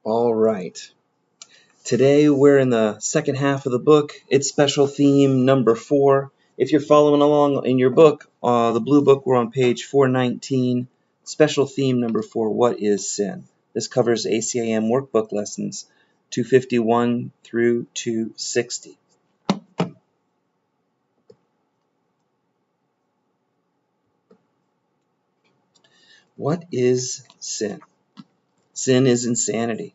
All right. Today we're in the second half of the book. It's special theme number 4. If you're following along in your book, the blue book, we're on page 419. Special theme number 4, what is sin? This covers ACAM workbook lessons 251 through 260. What is sin? Sin is insanity.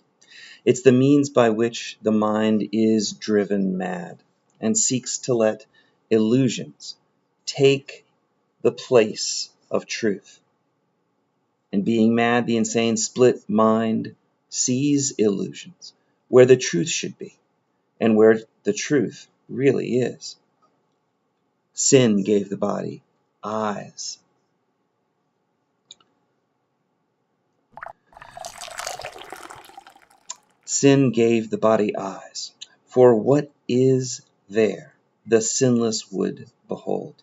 It's the means by which the mind is driven mad and seeks to let illusions take the place of truth. And being mad, the insane split mind sees illusions where the truth should be and where the truth really is. Sin gave the body eyes. Sin gave the body eyes. For what is there the sinless would behold?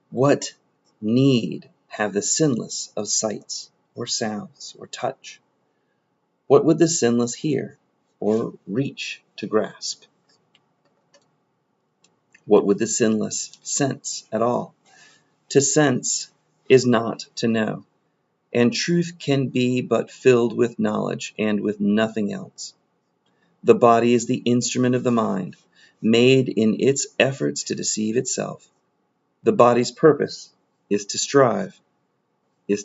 What need have the sinless of sights or sounds or touch? What would the sinless hear or reach to grasp? What would the sinless sense at all? To sense is not to know, and truth can be but filled with knowledge and with nothing else. The body is the instrument of the mind, made in its efforts to deceive itself. The body's purpose is to strive. This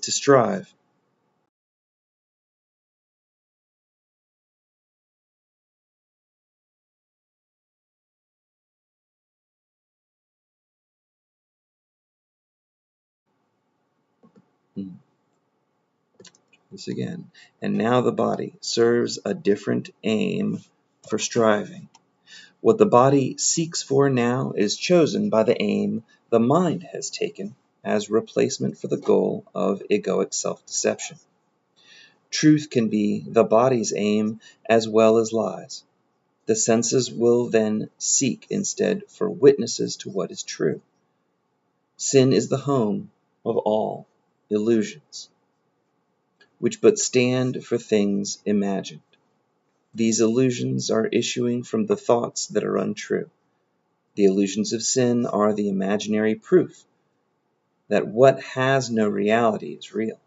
again. And now the body serves a different aim for striving. What the body seeks for now is chosen by the aim the mind has taken as replacement for the goal of egoic self-deception. Truth can be the body's aim as well as lies. The senses will then seek instead for witnesses to what is true. Sin is the home of all illusions, which but stand for things imagined. These illusions are issuing from the thoughts that are untrue. The illusions of sin are the imaginary proof that what has no reality is real.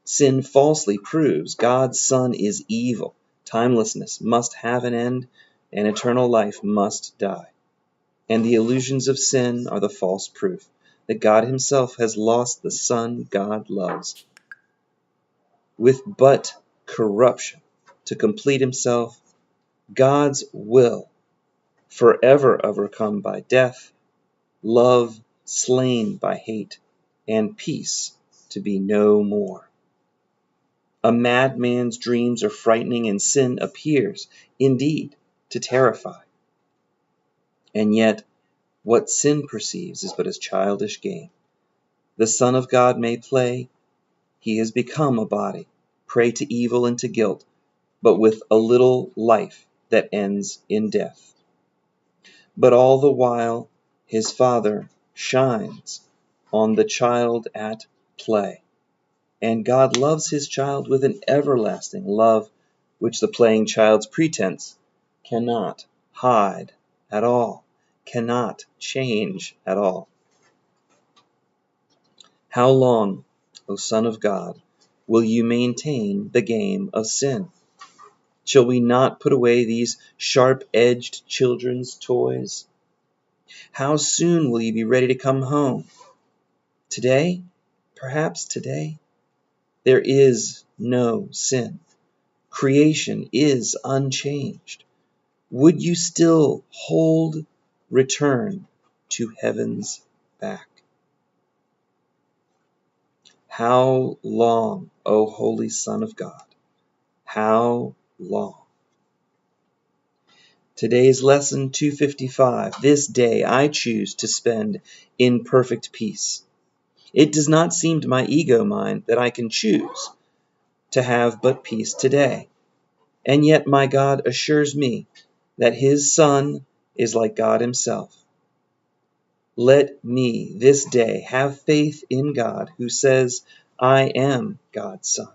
Sin falsely proves God's Son is evil, timelessness must have an end, and eternal life must die. And the illusions of sin are the false proof that God himself has lost the Son God loves. With but corruption to complete himself, God's will forever overcome by death, love slain by hate, and peace to be no more. A madman's dreams are frightening, and sin appears, indeed, to terrify. And yet, what sin perceives is but a childish game. The Son of God may play. He has become a body, prey to evil and to guilt, but with a little life that ends in death. But all the while, his Father shines on the child at play. And God loves his child with an everlasting love, which the playing child's pretense cannot hide at all, cannot change at all. How long, O Son of God, will you maintain the game of sin? Shall we not put away these sharp-edged children's toys? How soon will you be ready to come home? Today? Perhaps today? There is no sin. Creation is unchanged. Would you still hold return to heaven's back? How long, O Holy Son of God? How long? Today's lesson 255. This day I choose to spend in perfect peace. It does not seem to my ego mind that I can choose to have but peace today. And yet my God assures me that his Son is like God himself. Let me this day have faith in God who says, I am God's Son.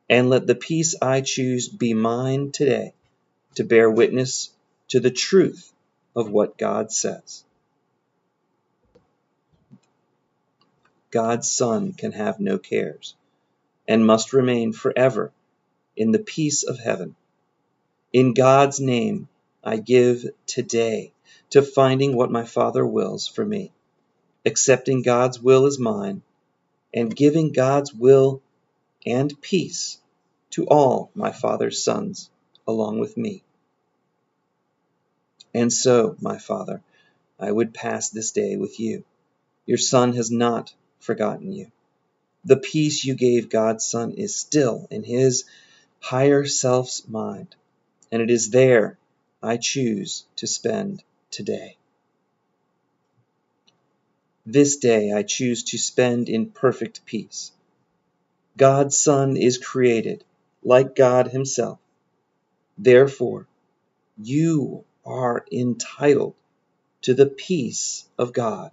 And let the peace I choose be mine today to bear witness to the truth of what God says. God's Son can have no cares and must remain forever in the peace of heaven. In God's name, I give today to finding what my Father wills for me, accepting God's will as mine, and giving God's will and peace to all my Father's sons along with me. And so, my Father, I would pass this day with you. Your Son has not forgotten you. The peace you gave God's Son is still in his higher self's mind, and it is there I choose to spend today. This day I choose to spend in perfect peace. God's Son is created like God himself. Therefore, you are entitled to the peace of God.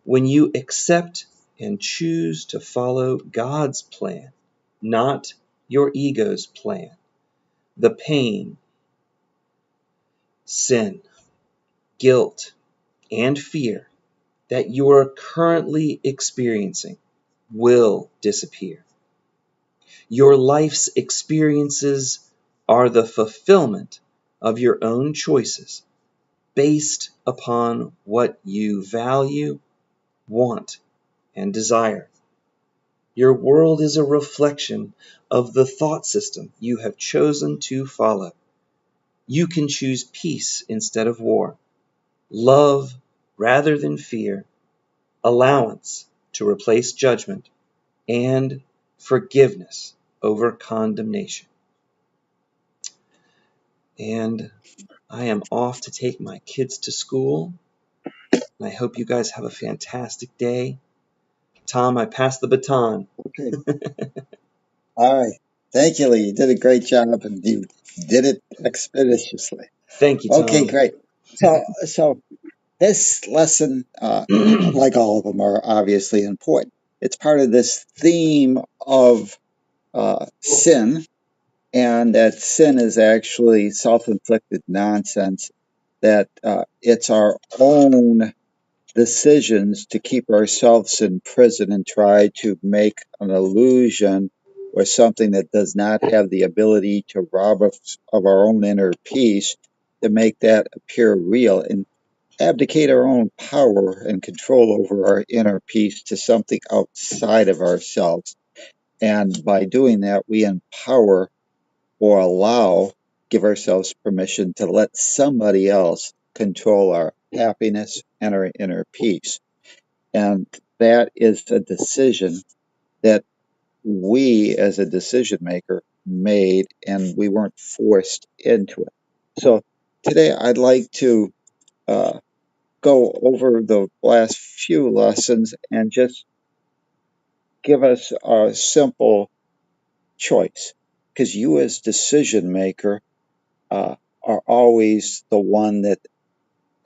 When you accept and choose to follow God's plan, not your ego's plan, the pain, sin, guilt, and fear that you are currently experiencing will disappear. Your life's experiences are the fulfillment of your own choices based upon what you value, want, and desire. Your world is a reflection of the thought system you have chosen to follow. You can choose peace instead of war, love rather than fear, allowance to replace judgment, and forgiveness over condemnation. And I am off to take my kids to school. And I hope you guys have a fantastic day. Tom, I pass the baton. Okay. All right. Thank you, Lee. You did a great job, and you did it expeditiously. Thank you, Okay, Tom. great. So this lesson, like all of them, are obviously important. It's part of this theme of sin, and that sin is actually self-inflicted nonsense. That it's our own decisions to keep ourselves in prison and try to make an illusion or something that does not have the ability to rob us of our own inner peace, to make that appear real and abdicate our own power and control over our inner peace to something outside of ourselves. And by doing that, we empower or give ourselves permission to let somebody else control our happiness and our inner peace. And that is a decision that we as a decision maker made, and we weren't forced into it. So today I'd like to uh, go over the last few lessons and just give us a simple choice. Because you as decision maker uh, are always the one that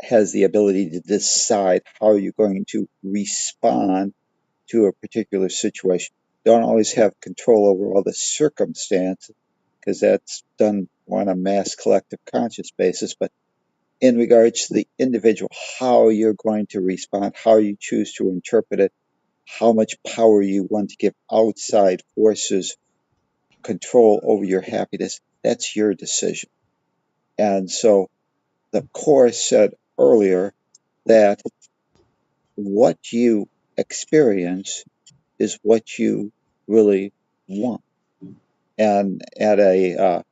has the ability to decide how you're going to respond to a particular situation. Don't always have control over all the circumstances, because that's done on a mass collective conscious basis. But in regards to the individual, how you're going to respond, how you choose to interpret it, how much power you want to give outside forces control over your happiness, that's your decision. And so the Course said earlier that what you experience is what you really want. And at a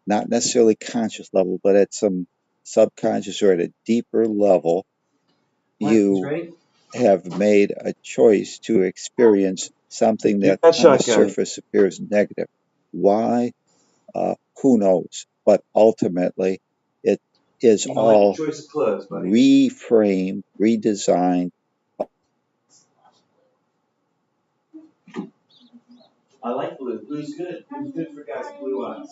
not necessarily conscious level, but at some subconscious or at a deeper level, What? He's you ready? have made a choice to experience something You that got on the shotgun. surface appears negative. Why? Who knows? But ultimately, it is You don't like your all choice of clothes, buddy. reframed, redesigned. I like blue. Blue's good. Blue's good for guys with blue eyes.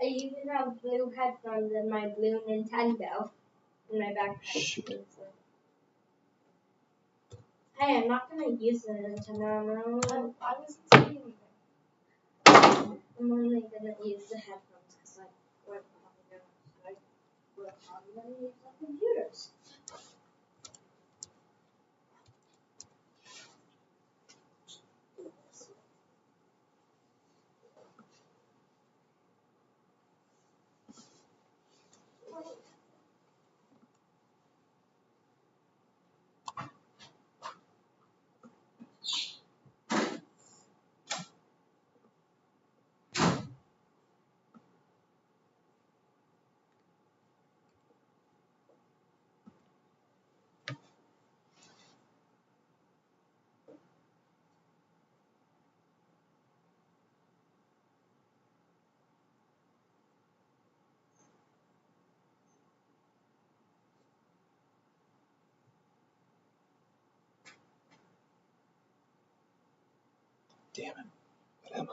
even have blue headphones and my blue Nintendo in my backpack. Shoot. Hey, I'm not gonna use the Nintendo. I wasn't saying anything. I'm only gonna use the headphones because we're probably gonna use the computers. Damn it. What am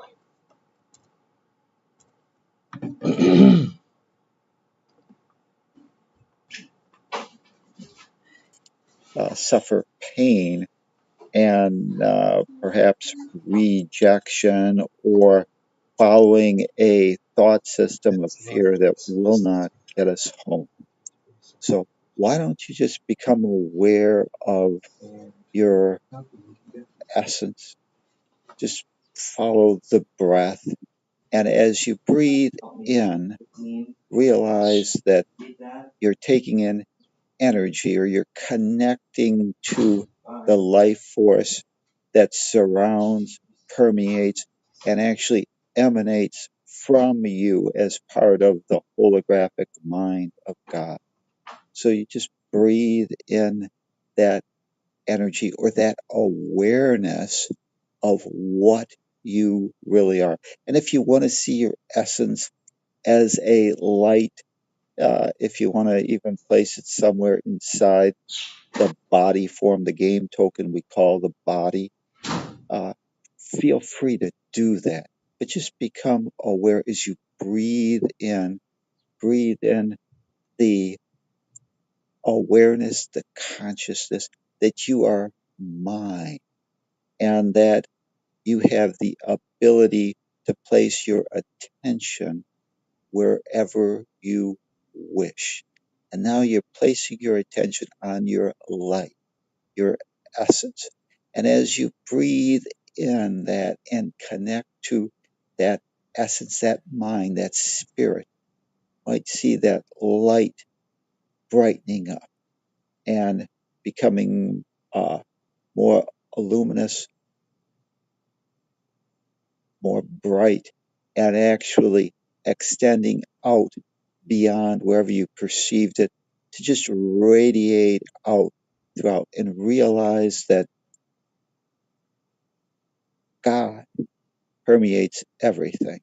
I? Suffer pain and perhaps rejection or following a thought system of fear that will not get us home. So why don't you just become aware of your essence? Just follow the breath. And as you breathe in, realize that you're taking in energy or you're connecting to the life force that surrounds, permeates, and actually emanates from you as part of the holographic mind of God. So you just breathe in that energy or that awareness of what you really are. And if you want to see your essence as a light, if you want to even place it somewhere inside the body form, the game token we call the body, uh, feel free to do that. But just become aware as you breathe in the awareness, the consciousness that you are mind and that you have the ability to place your attention wherever you wish. And now you're placing your attention on your light, your essence. And as you breathe in that and connect to that essence, that mind, that spirit, you might see that light brightening up and becoming more luminous, more bright, and actually extending out beyond wherever you perceived it to just radiate out throughout and realize that God permeates everything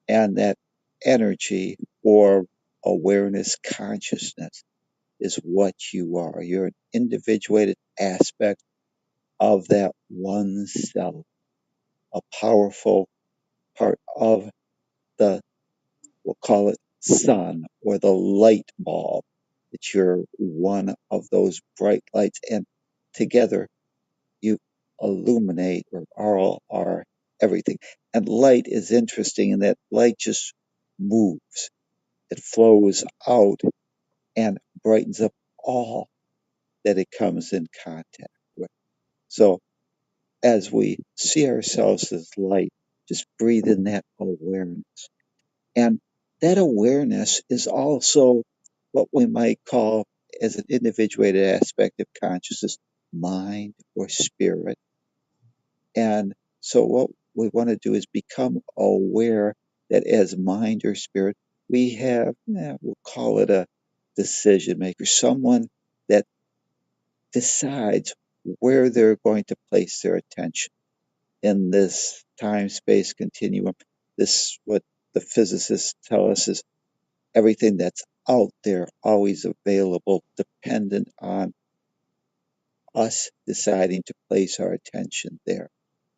and that energy or awareness consciousness is what you are. You're an individuated aspect of that one self, a powerful part of the, we'll call it sun or the light bulb, that you're one of those bright lights. And together you illuminate or are everything. And light is interesting in that light just moves. It flows out and brightens up all that it comes in contact with. So as we see ourselves as light, just breathe in that awareness. And that awareness is also what we might call, as an individuated aspect of consciousness, mind or spirit. And so what we want to do is become aware that as mind or spirit, we have, we'll call it a decision maker, someone that decides where they're going to place their attention in this time space continuum. This, what the physicists tell us, is everything that's out there, always available, dependent on us deciding to place our attention there.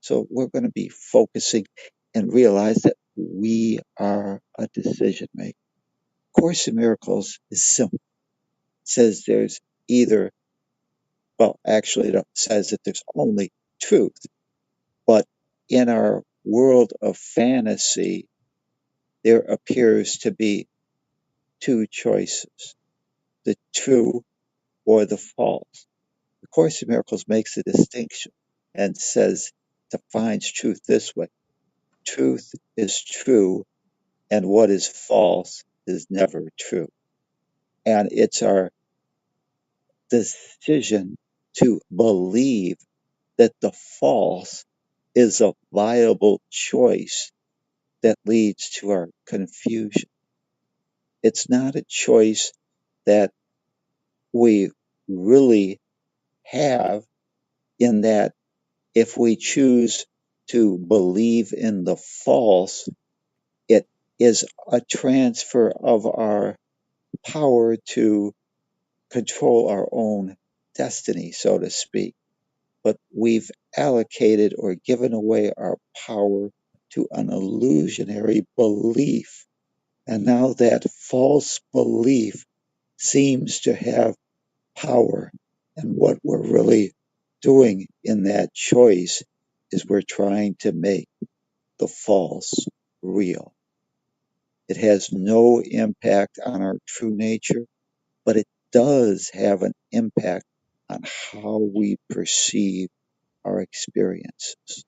So we're going to be focusing and realize that we are a decision maker. Course in Miracles is simple. It says there's either, well, actually it says that there's only truth. But in our world of fantasy, there appears to be two choices, the true or the false. The Course in Miracles makes a distinction and says, defines truth this way. Truth is true, and what is false is never true. And it's our decision to believe that the false is a viable choice that leads to our confusion. It's not a choice that we really have, in that if we choose to believe in the false, it is a transfer of our power to control our own destiny, so to speak. But we've allocated or given away our power to an illusionary belief. And now that false belief seems to have power. And what we're really doing in that choice is we're trying to make the false real. It has no impact on our true nature, but it does have an impact on how we perceive our experiences.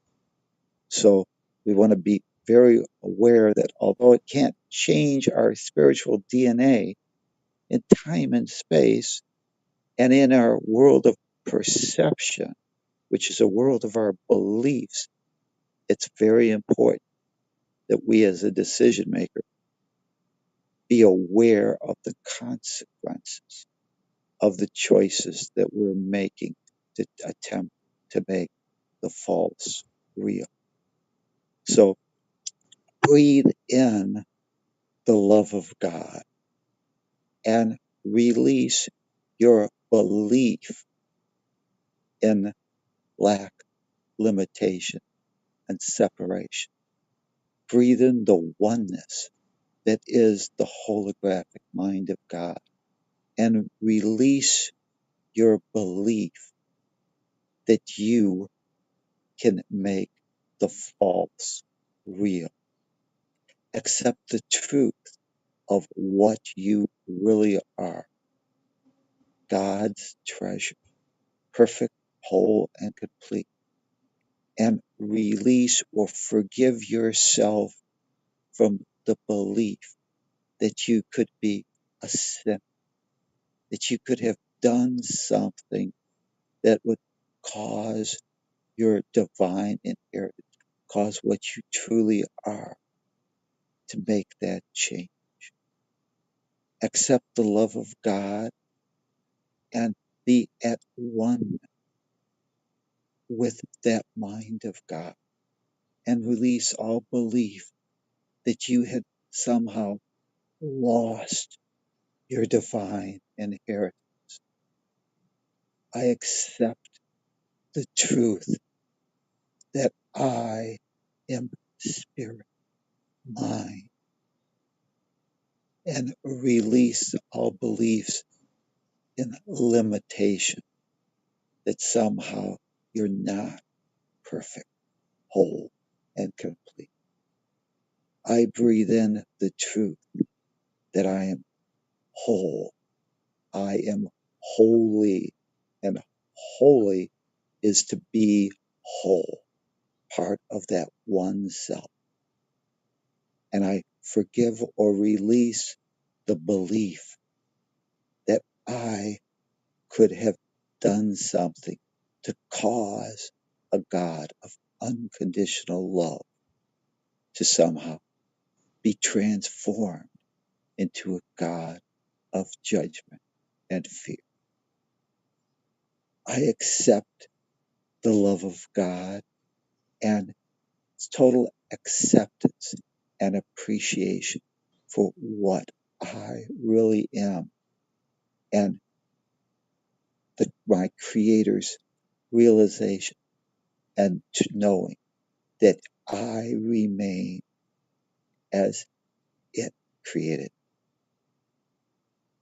So we want to be very aware that although it can't change our spiritual DNA in time and space, and in our world of perception, which is a world of our beliefs, it's very important that we as a decision maker be aware of the consequences of the choices that we're making to attempt to make the false real. So breathe in the love of God and release your belief in lack, limitation, and separation. Breathe in the oneness that is the holographic mind of God, and release your belief that you can make the false real. Accept the truth of what you really are, God's treasure, perfect, whole, and complete. And release or forgive yourself from the belief that you could be a sinner, that you could have done something that would cause your divine inheritance, cause what you truly are to make that change. Accept the love of God and be at one with that mind of God, and release all belief that you had somehow lost your divine inheritance. I accept the truth that I am spirit, mind, and release all beliefs in limitation, that somehow you're not perfect, whole, and complete. I breathe in the truth that I am whole. I am holy, and holy is to be whole, part of that one self. And I forgive or release the belief that I could have done something to cause a God of unconditional love to somehow be transformed into a God of judgment and fear. I accept the love of God and total acceptance and appreciation for what I really am, and my Creator's realization, and to knowing that I remain as it created.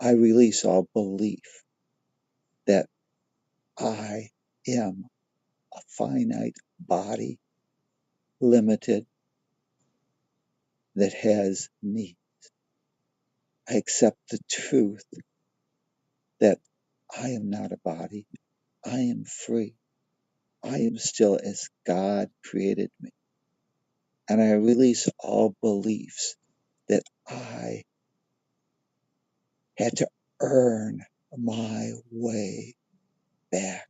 I release all belief that I am a finite body, limited, that has needs. I accept the truth that I am not a body. I am free. I am still as God created me. And I release all beliefs that I had to earn my way back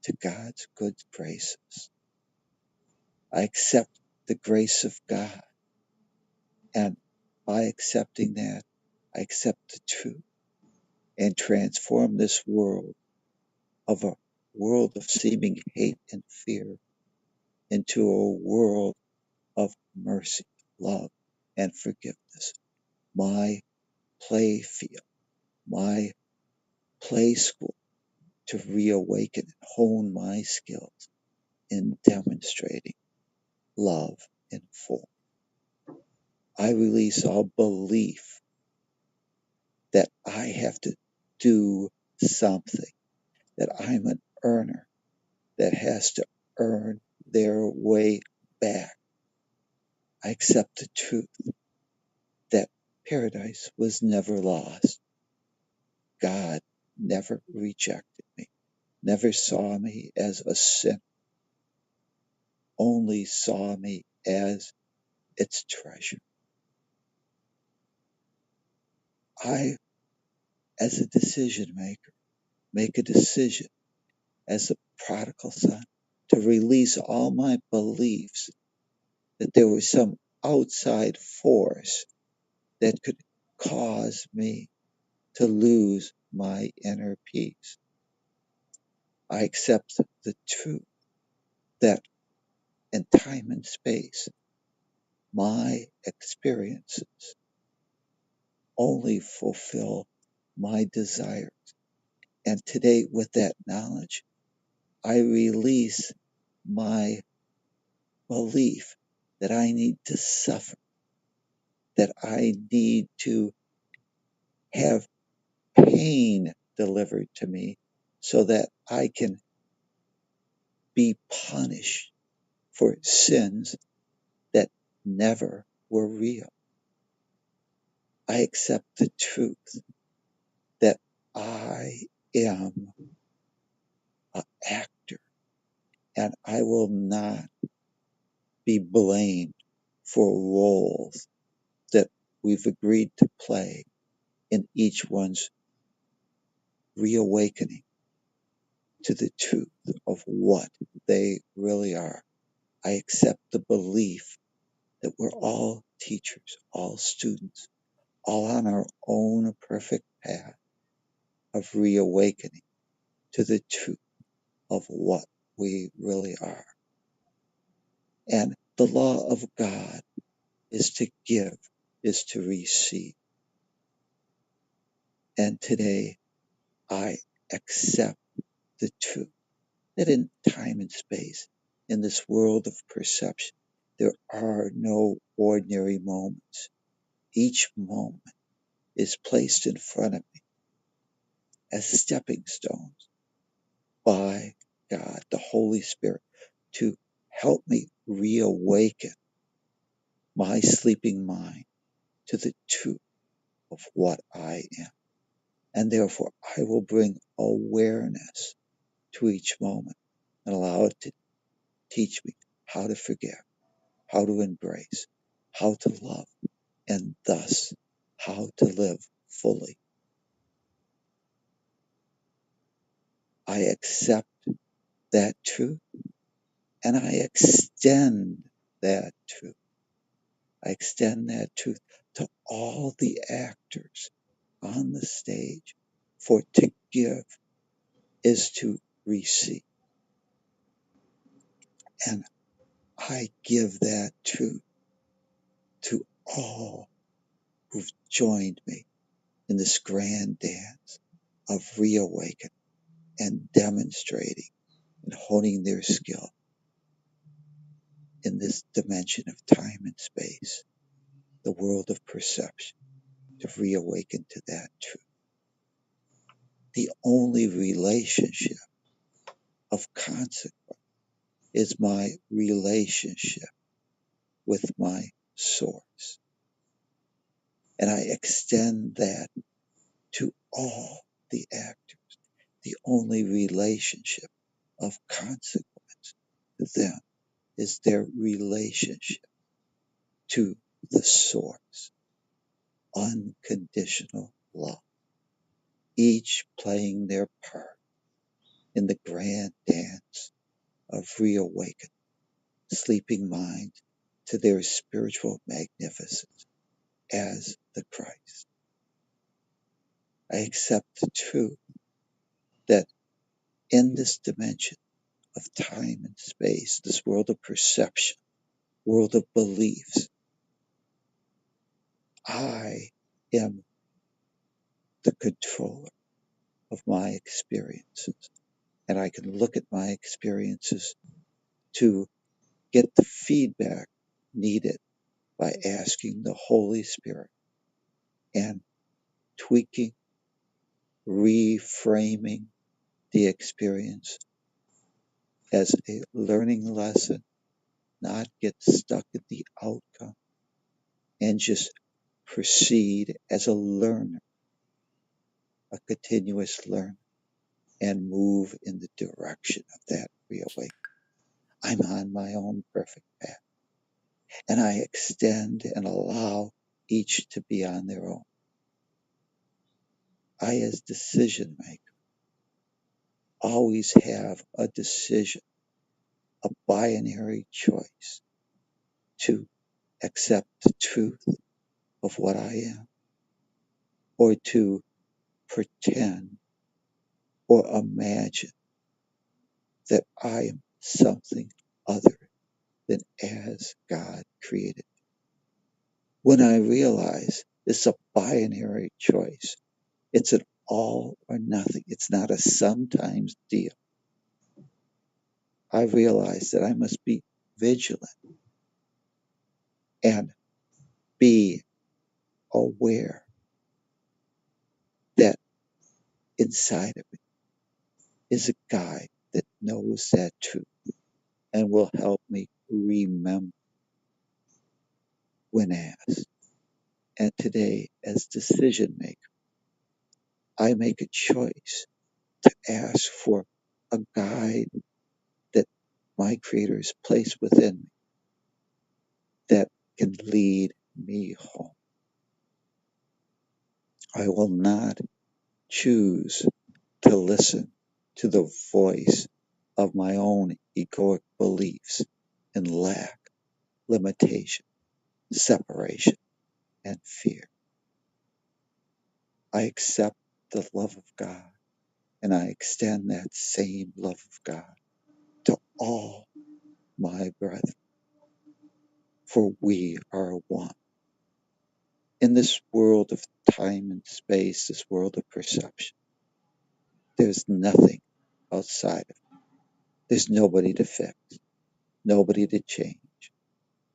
to God's good graces. I accept the grace of God. And by accepting that, I accept the truth and transform this world of a world of seeming hate and fear into a world of mercy, love, and forgiveness. My play field, my play school to reawaken and hone my skills in demonstrating love in full. I release all belief that I have to do something, that I'm an earner that has to earn their way back. I accept the truth that paradise was never lost. God never rejected me, never saw me as a sin, only saw me as its treasure. I, as a decision maker, make a decision as a prodigal son to release all my beliefs that there was some outside force that could cause me to lose my inner peace. I accept the truth that in time and space, my experiences only fulfill my desires. And today, with that knowledge, I release my belief that I need to suffer, that I need to have pain delivered to me so that I can be punished for sins that never were real. I accept the truth that I am an actor and I will not be blamed for roles that we've agreed to play in each one's reawakening to the truth of what they really are. I accept the belief that we're all teachers, all students, all on our own perfect path of reawakening to the truth of what we really are. And the law of God is to give, is to receive. And today I accept the truth that in time and space, in this world of perception, there are no ordinary moments. Each moment is placed in front of me as stepping stones by God, the Holy Spirit, to help me reawaken my sleeping mind to the truth of what I am. And therefore, I will bring awareness to each moment and allow it to teach me how to forgive, how to embrace, how to love, and thus how to live fully. I accept that truth and I extend that truth. I extend that truth to all the actors on the stage, for to give is to receive. And I give that truth to all who've joined me in this grand dance of reawakening and demonstrating and honing their skill in this dimension of time and space. the world of perception, to reawaken to that truth. The only relationship of consequence is my relationship with my source. And I extend that to all the actors. The only relationship of consequence to them is their relationship to the source. Unconditional love. Each playing their part in the grand dance of reawakening sleeping minds to their spiritual magnificence as the Christ. I accept the truth that in this dimension of time and space, this world of perception, world of beliefs, I am the controller of my experiences. And I can look at my experiences to get the feedback needed by asking the Holy Spirit and tweaking, reframing the experience as a learning lesson, not get stuck in the outcome, and just proceed as a learner, a continuous learner, and move in the direction of that reawakening. I'm on my own perfect path, and I extend and allow each to be on their own. I, as decision maker, always have a decision, a binary choice to accept the truth of what I am or to pretend or imagine that I am something other than as God created. When I realize it's a binary choice, it's an all or nothing. It's not a sometimes deal. I realize that I must be vigilant and be aware that inside of me is a guide that knows that truth and will help me remember when asked. And today, as decision maker, I make a choice to ask for a guide that my Creator has placed within me that can lead me home. I will not choose to listen to the voice of my own egoic beliefs in lack, limitation, separation, and fear. I accept the love of God and I extend that same love of God to all my brethren, for we are one. In this world of time and space, this world of perception, there's nothing outside of it. There's nobody to fix, nobody to change,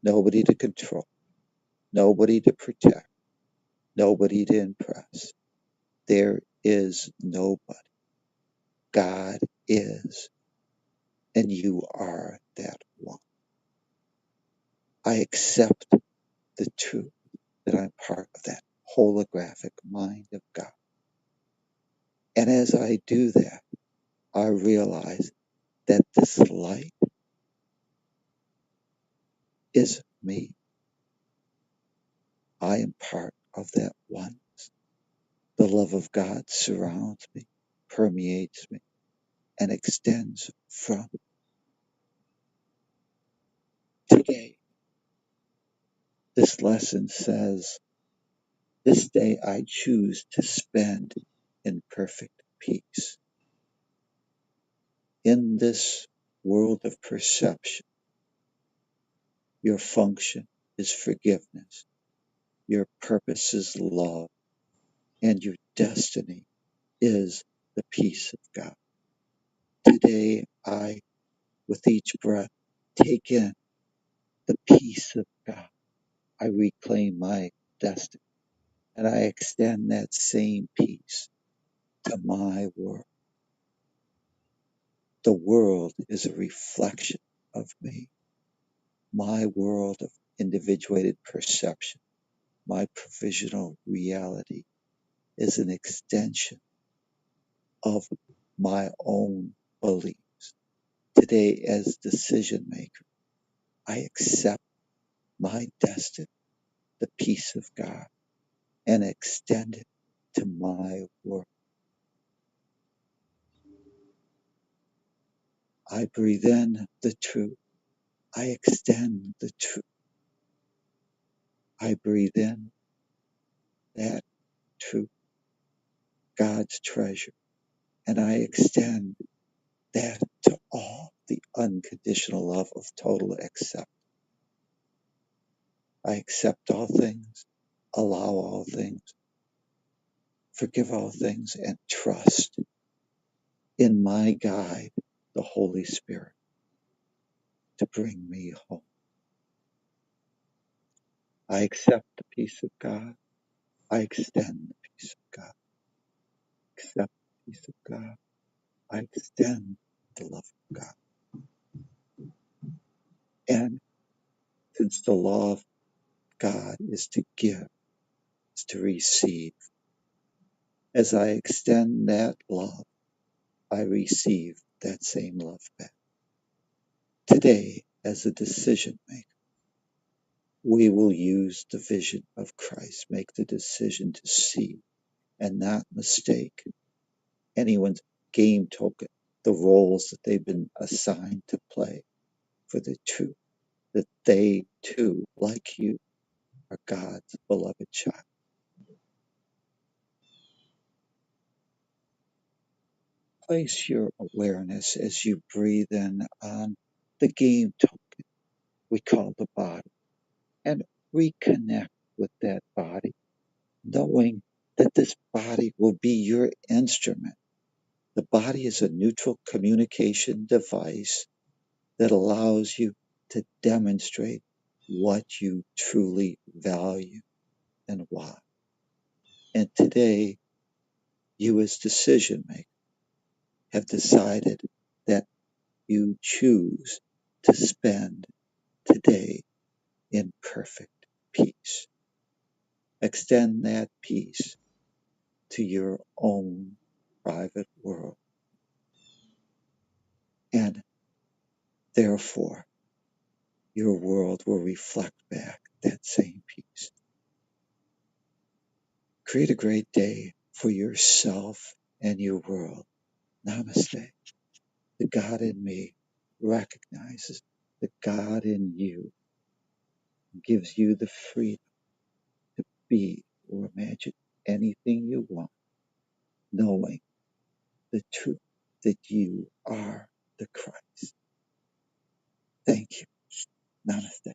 nobody to control, nobody to protect, nobody to impress. There is nobody. God is, and you are that one. I accept the truth that I'm part of that holographic mind of God. And as I do that, I realize that this light is me. I am part of that one. The love of God surrounds me, permeates me, and extends from today. This lesson says, this day I choose to spend in perfect peace. In this world of perception, your function is forgiveness, your purpose is love, and your destiny is the peace of God. Today I, with each breath, take in the peace of God I reclaim my destiny, and I extend that same peace to my world. The world is a reflection of me. My world of individuated perception, my provisional reality, is an extension of my own beliefs. Today, as decision maker, I accept my destiny, the peace of God, and extend it to my world. I breathe in the truth. I extend the truth. I breathe in that truth, God's treasure, and I extend that to all, the unconditional love of total accept. I accept all things, allow all things, forgive all things, and trust in my guide, the Holy Spirit, to bring me home. I accept the peace of God. I extend the peace of God. Accept the peace of God. I extend the love of God. And since the law of God is to give, is to receive, as I extend that love, I receive that same love back. Today, as a decision maker, we will use the vision of Christ, make the decision to see and not mistake anyone's game token, the roles that they've been assigned to play, for the truth that they too, like you, are God's beloved child. Place your awareness as you breathe in on the game token we call the body, and reconnect with that body, knowing that this body will be your instrument. The body is a neutral communication device that allows you to demonstrate what you truly value and why. And today, you as decision maker have decided that you choose to spend today in perfect peace. Extend that peace to your own private world. And therefore, your world will reflect back that same peace. Create a great day for yourself and your world. Namaste. The God in me recognizes the God in you, gives you the freedom to be or imagine anything you want, knowing the truth that you are the Christ. Thank you. Namaste.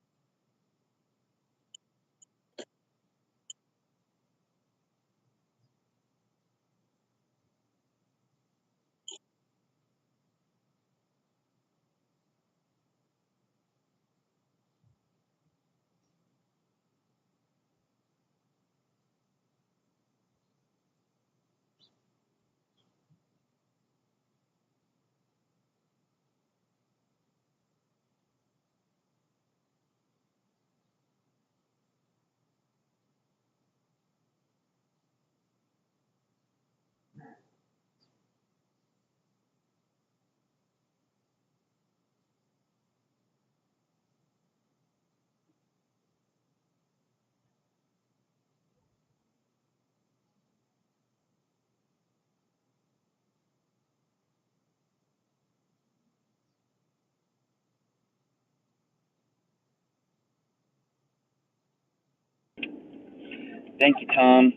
Thank you, Tom.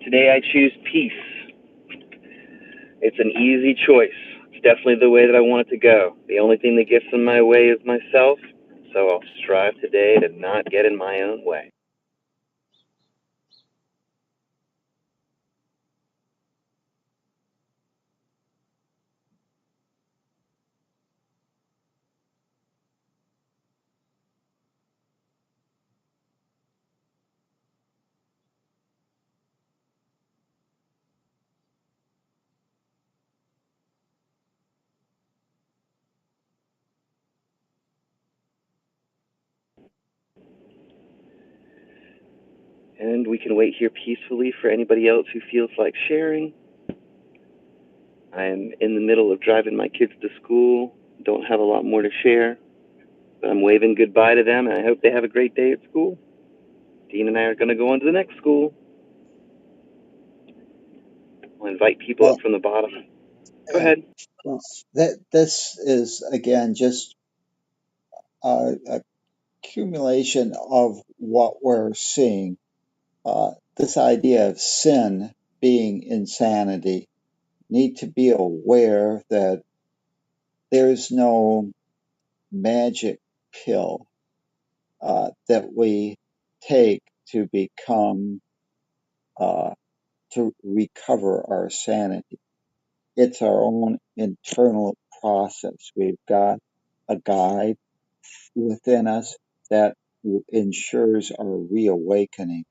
Today I choose peace. It's an easy choice. It's definitely the way that I want it to go. The only thing that gets in my way is myself, so I'll strive today to not get in my own way. And we can wait here peacefully for anybody else who feels like sharing. I'm in the middle of driving my kids to school. Don't have a lot more to share, but I'm waving goodbye to them, and I hope they have a great day at school. Dean and I are going to go on to the next school. I'll invite people up Well, from the bottom. Go yeah. ahead. Well, this is again just a accumulation of what we're seeing. This idea of sin being insanity, need to be aware that there's no magic pill that we take to become to recover our sanity. It's our own internal process. We've got a guide within us that ensures our reawakening,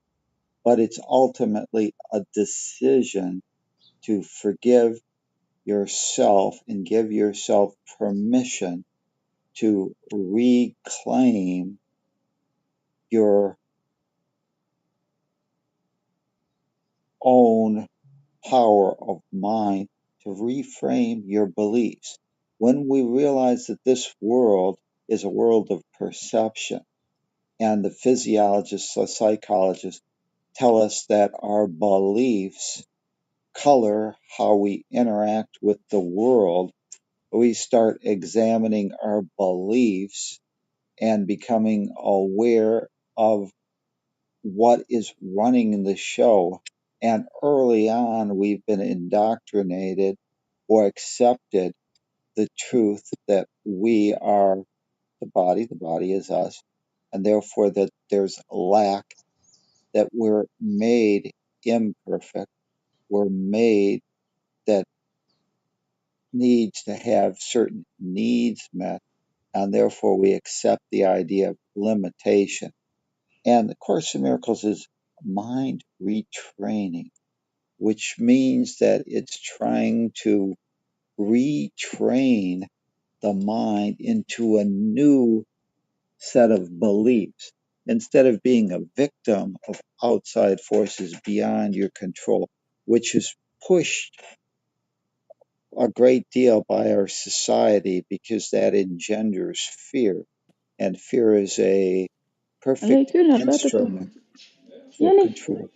but it's ultimately a decision to forgive yourself and give yourself permission to reclaim your own power of mind, to reframe your beliefs. When we realize that this world is a world of perception, and the physiologists, the psychologists tell us that our beliefs color how we interact with the world, we start examining our beliefs and becoming aware of what is running the show. And early on, we've been indoctrinated or accepted the truth that we are the body is us, and therefore that there's lack, that we're made imperfect, we're made that needs to have certain needs met, and therefore we accept the idea of limitation. And the Course in Miracles is mind retraining, which means that it's trying to retrain the mind into a new set of beliefs. Instead of being a victim of outside forces beyond your control, which is pushed a great deal by our society because that engenders fear. And fear is a Eller perfect Gunnar, prata på. instrument for Jenny? control.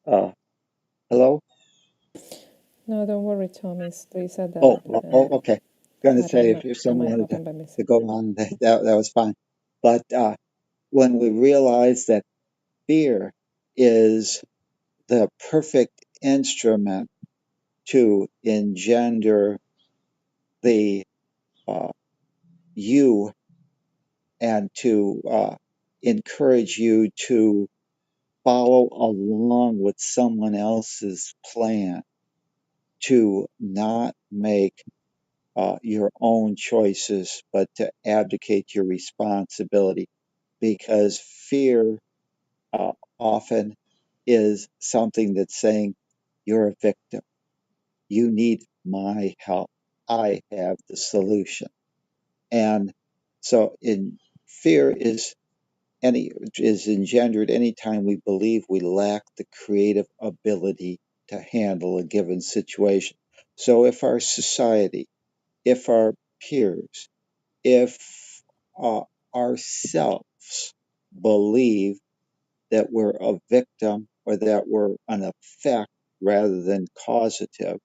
Uh, hello? No, don't worry, Thomas. They said that Okay. Going to say Karina, if I someone might wanted open by mistake. to go on, that was fine. But when we realize that fear is the perfect instrument to engender the uh, you and to encourage you to follow along with someone else's plan, to not make your own choices, but to abdicate your responsibility, because fear uh, often is something that's saying, you're a victim. You need my help. I have the solution. And so in fear is engendered anytime we believe we lack the creative ability to handle a given situation. So if our society, if our peers, if uh, ourselves believe that we're a victim or that we're an effect rather than causative,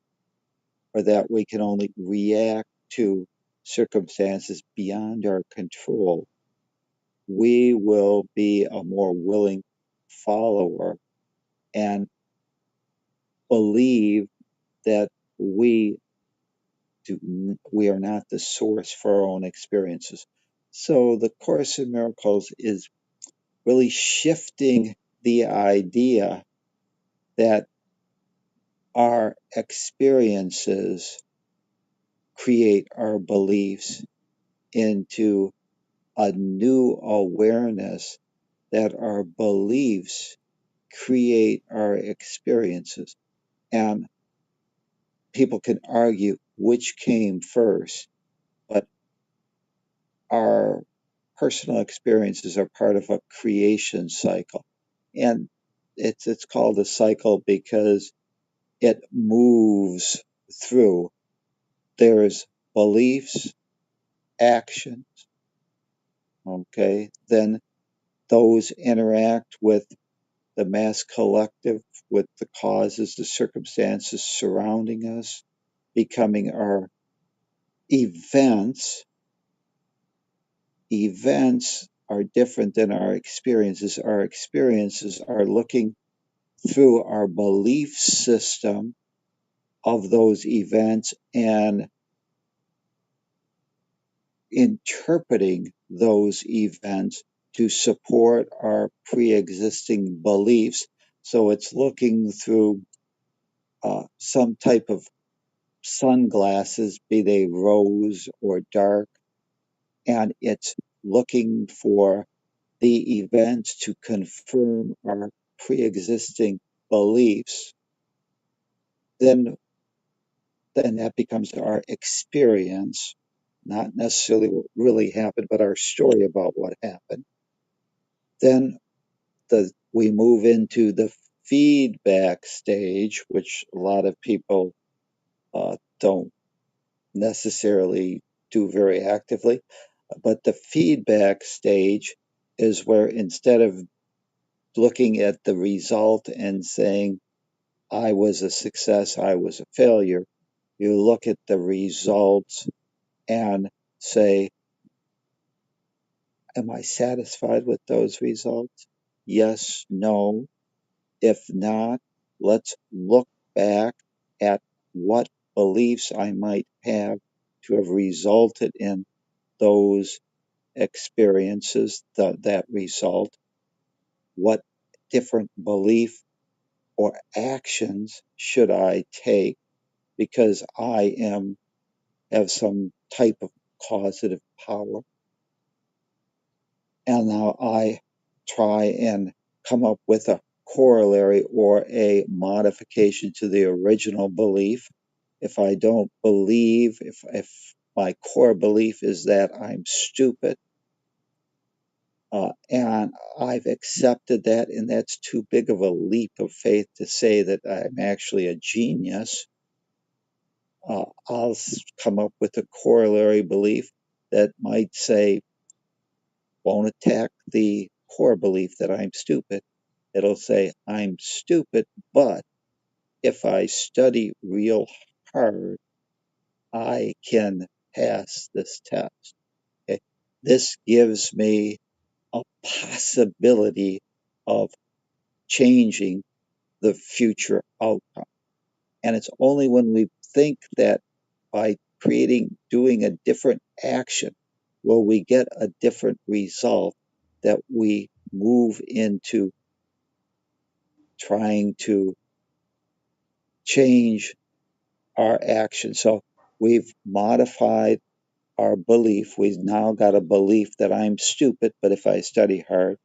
or that we can only react to circumstances beyond our control, we will be a more willing follower and believe that we we are not the source for our own experiences. So the Course in Miracles is really shifting the idea that our experiences create our beliefs into a new awareness that our beliefs create our experiences. And people can argue which came first, but our personal experiences are part of a creation cycle. And it's called a cycle because it moves through. There's beliefs, action, okay? Then those interact with the mass collective, with the causes, the circumstances surrounding us, becoming our events. Events are different than our experiences. Our experiences are looking through our belief system of those events and interpreting those events to support our pre-existing beliefs. So it's looking through some type of sunglasses, be they rose or dark, and it's looking for the events to confirm our pre-existing beliefs. Then that becomes our experience, not necessarily what really happened, but our story about what happened. Then we move into the feedback stage, which a lot of people don't necessarily do very actively. But the feedback stage is where instead of looking at the result and saying, I was a success, I was a failure, you look at the results and say, am I satisfied with those results? Yes, no. If not, let's look back at what beliefs I might have to have resulted in those experiences, that result. What different belief or actions should I take because I have some type of causative power? And now I try and come up with a corollary or a modification to the original belief. If I don't believe, if my core belief is that I'm stupid, and I've accepted that, and that's too big of a leap of faith to say that I'm actually a genius, I'll come up with a corollary belief that might say, won't attack the core belief that I'm stupid. It'll say, I'm stupid, but if I study real hard, I can pass this test. Okay? This gives me a possibility of changing the future outcome. And it's only when we think that by doing a different action, will we get a different result that we move into trying to change our action. So we've modified our belief. We've now got a belief that I'm stupid, but if I study hard,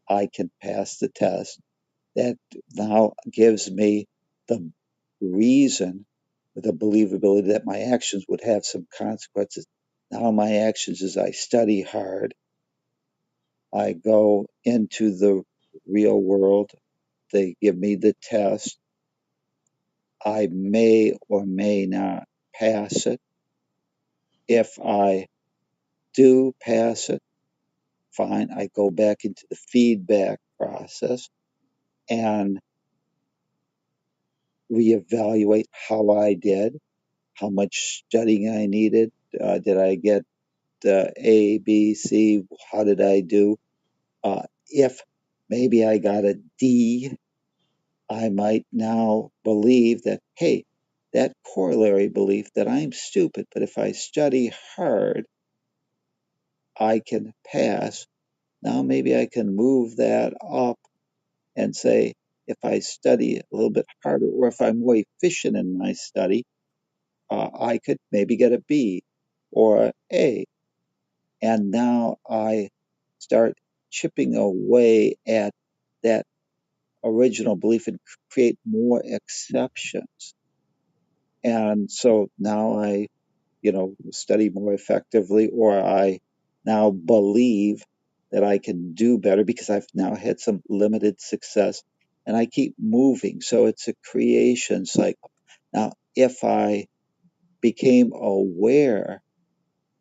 I can pass the test. That now gives me the reason, the believability that my actions would have some consequences. Now my actions is I study hard, I go into the real world, they give me the test, I may or may not pass it. If I do pass it, fine, I go back into the feedback process and reevaluate how I did, how much studying I needed. Did I get A, B, C? How did I do? If maybe I got a D, I might now believe that, hey, that corollary belief that I'm stupid, but if I study hard, I can pass. Now maybe I can move that up and say, if I study a little bit harder, or if I'm more efficient in my study, I could maybe get a B or A. And now I start chipping away at that original belief and create more exceptions. And so now I, study more effectively, or I now believe that I can do better because I've now had some limited success and I keep moving. So it's a creation cycle. Now, if I became aware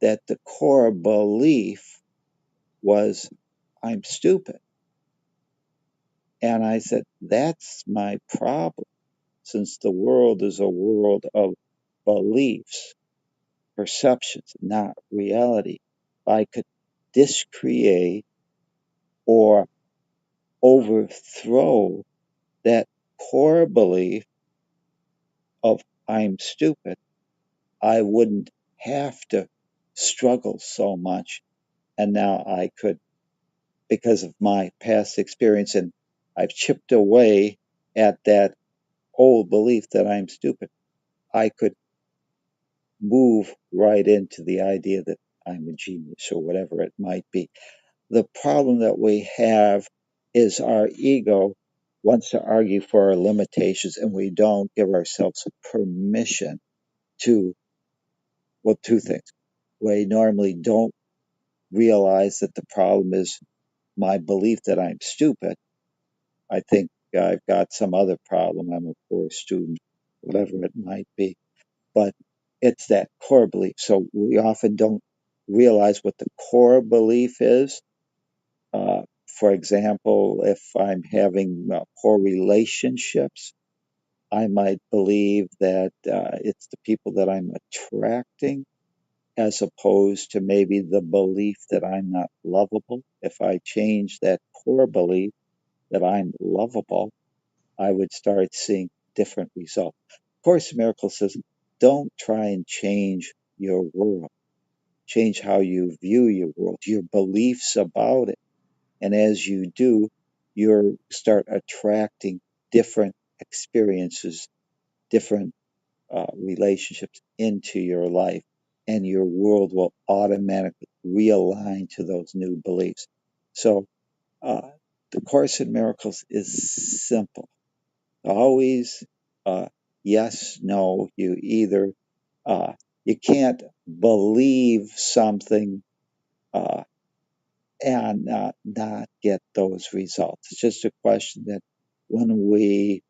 that the core belief was I'm stupid, and I said, that's my problem, since the world is a world of beliefs, perceptions, not reality. I could discreate or overthrow that core belief of I'm stupid, I wouldn't have to struggle so much. And now I could, because of my past experience, and I've chipped away at that old belief that I'm stupid, I could move right into the idea that I'm a genius or whatever it might be. The problem that we have is our ego wants to argue for our limitations, and we don't give ourselves permission to, well, two things. We normally don't realize that the problem is my belief that I'm stupid. I think I've got some other problem. I'm a poor student, whatever it might be. But it's that core belief. So we often don't realize what the core belief is. For example, if I'm having poor relationships, I might believe that it's the people that I'm attracting, as opposed to maybe the belief that I'm not lovable. If I change that core belief that I'm lovable, I would start seeing different results. Course in Miracles says, don't try and change your world. Change how you view your world, your beliefs about it. And as you do, you start attracting different experiences, different relationships into your life, and your world will automatically realign to those new beliefs. So, the Course in Miracles is simple. Always yes, no. You either you can't believe something uh, and not get those results. It's just a question that when we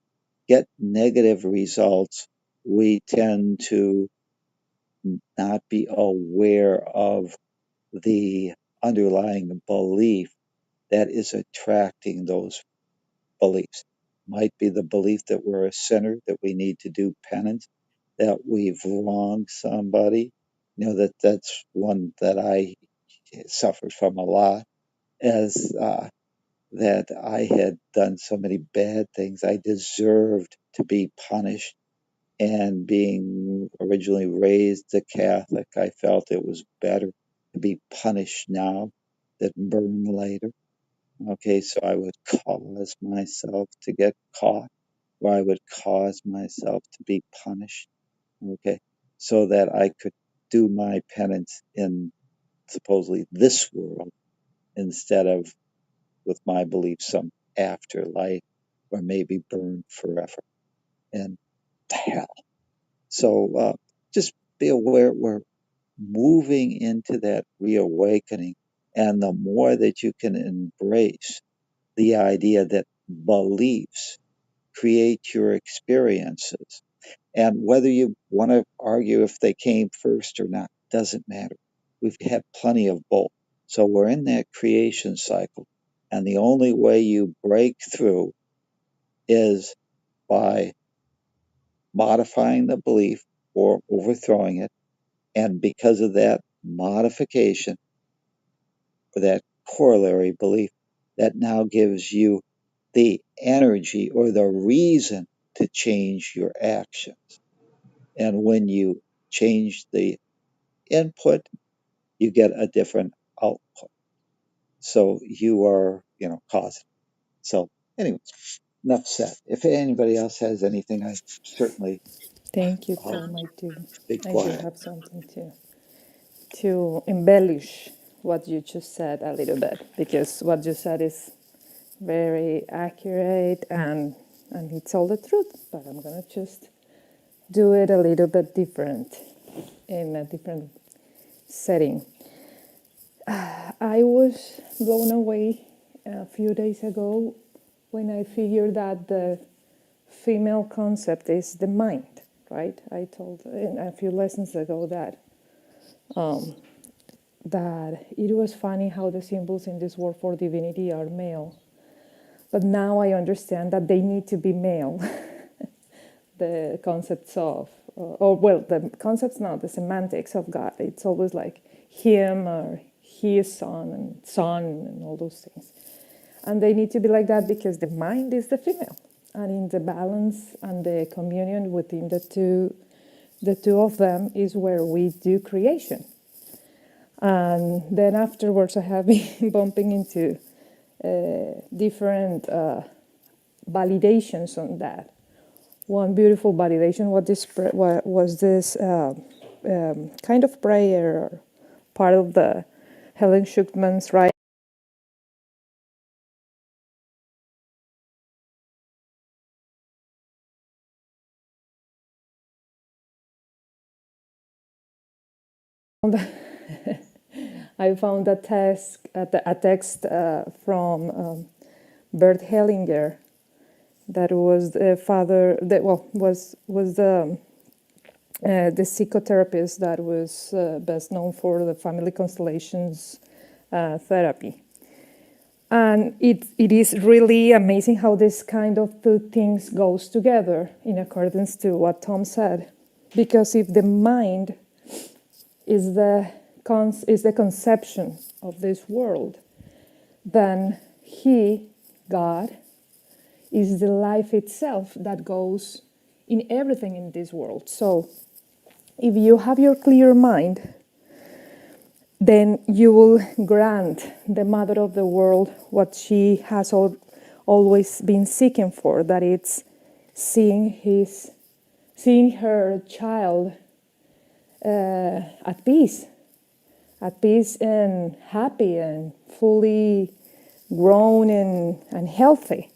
get negative results, we tend to not be aware of the underlying belief that is attracting those beliefs. Might be the belief that we're a sinner, that we need to do penance, that we've wronged somebody. That's one that I suffered from a lot, as that I had done so many bad things. I deserved to be punished. And being originally raised a Catholic, I felt it was better to be punished now than burn later. Okay, so I would cause myself to get caught, or I would cause myself to be punished. Okay, so that I could do my penance in supposedly this world instead of, with my belief, some afterlife, or maybe burned forever in hell. So just be aware we're moving into that reawakening. And the more that you can embrace the idea that beliefs create your experiences, and whether you want to argue if they came first or not, doesn't matter. We've had plenty of both. So we're in that creation cycle. And the only way you break through is by modifying the belief or overthrowing it. And because of that modification, or that corollary belief, that now gives you the energy or the reason to change your actions. And when you change the input, you get a different output. So you are, causing. So, anyway, enough said. If anybody else has anything, I certainly Thank you, I'll Tom. be I do quiet. have something to embellish what you just said a little bit, because what you said is very accurate and it's all the truth. But I'm gonna just do it a little bit different in a different setting. I was blown away a few days ago when I figured that the female concept is the mind, right? I told in a few lessons ago that that it was funny how the symbols in this world for divinity are male. But now I understand that they need to be male. The concepts of, the concepts, not the semantics of God. It's always like him or his son and all those things. And they need to be like that because the mind is the female. And in the balance and the communion within the two of them is where we do creation. And then afterwards I have been bumping into different validations on that. One beautiful validation was this kind of prayer, part of the Helen Schuckman's writing. I found a text from Bert Hellinger that was the father that was the psychotherapist that was best known for the family constellations therapy. And it is really amazing how this kind of two things goes together in accordance to what Tom said. Because if the mind is the conception of this world, then God, is the life itself that goes in everything in this world. So if you have your clear mind, then you will grant the mother of the world what she has always been seeking for, that it's seeing her child at peace and happy and fully grown and healthy.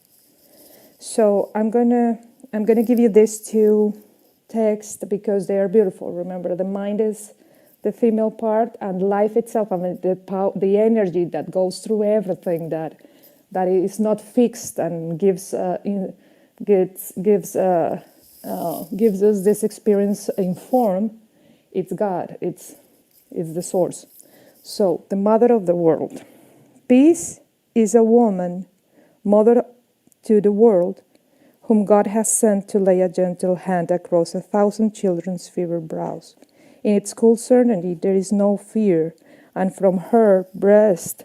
So I'm gonna give you these two texts because they are beautiful. Remember, the mind is the female part, and life itself, I mean, the energy that goes through everything, that is not fixed and gives us this experience in form. It's God. It's the source. So the mother of the world. Peace is a woman, mother to the world, whom God has sent to lay a gentle hand across 1,000 children's fevered brows. In its cool certainty there is no fear, and from her breast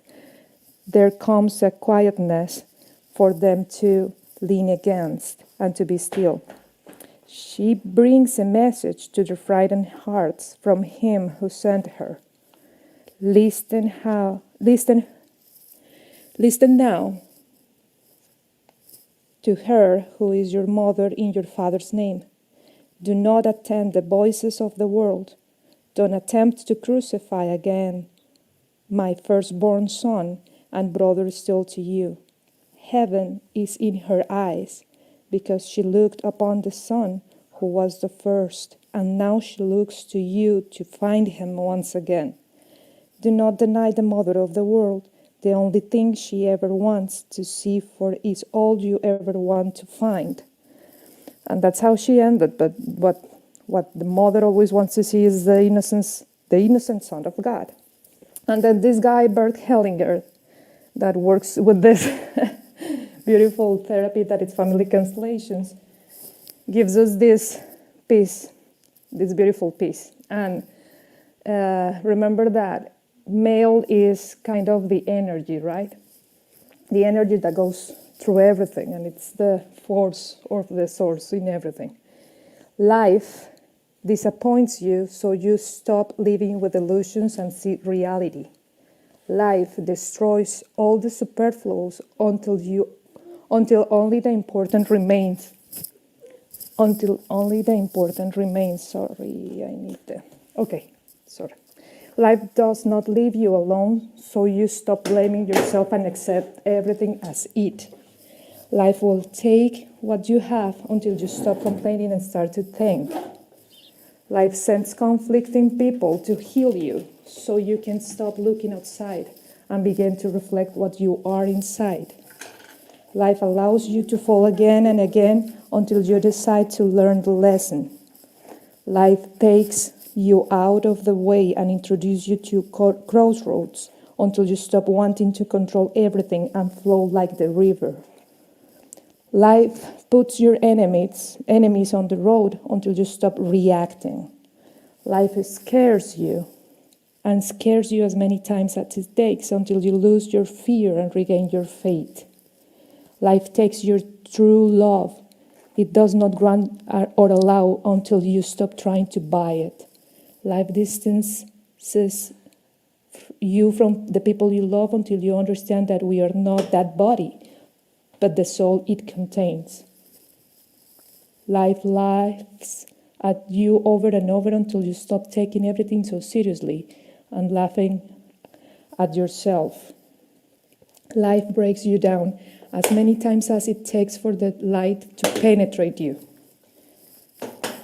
there comes a quietness for them to lean against and to be still. She brings a message to the frightened hearts from him who sent her. Listen now to her who is your mother in your father's name. Do not attend the voices of the world. Don't attempt to crucify again my firstborn son and brother still to you. Heaven is in her eyes, because she looked upon the Son who was the first, and now she looks to you to find him once again. Do not deny the mother of the world. The only thing she ever wants to see for is all you ever want to find. And that's how she ended, but what the mother always wants to see is the innocent son of God. And then this guy, Bert Hellinger, that works with this beautiful therapy that is family constellations, gives us this peace, this beautiful peace. And remember that male is kind of the energy, right? The energy that goes through everything, and it's the force or the source in everything. Life disappoints you, so you stop living with illusions and see reality. Life destroys all the superfluous until only the important remains. Until only the important remains. Sorry. Life does not leave you alone, so you stop blaming yourself and accept everything as it. Life will take what you have until you stop complaining and start to thank. Life sends conflicting people to heal you so you can stop looking outside and begin to reflect what you are inside. Life allows you to fall again and again until you decide to learn the lesson. Life takes you out of the way and introduces you to crossroads until you stop wanting to control everything and flow like the river. Life puts your enemies on the road until you stop reacting. Life scares you and scares you as many times as it takes until you lose your fear and regain your faith. Life takes your true love. It does not grant or allow until you stop trying to buy it. Life distances you from the people you love until you understand that we are not that body, but the soul it contains. Life laughs at you over and over until you stop taking everything so seriously and laughing at yourself. Life breaks you down as many times as it takes for the light to penetrate you.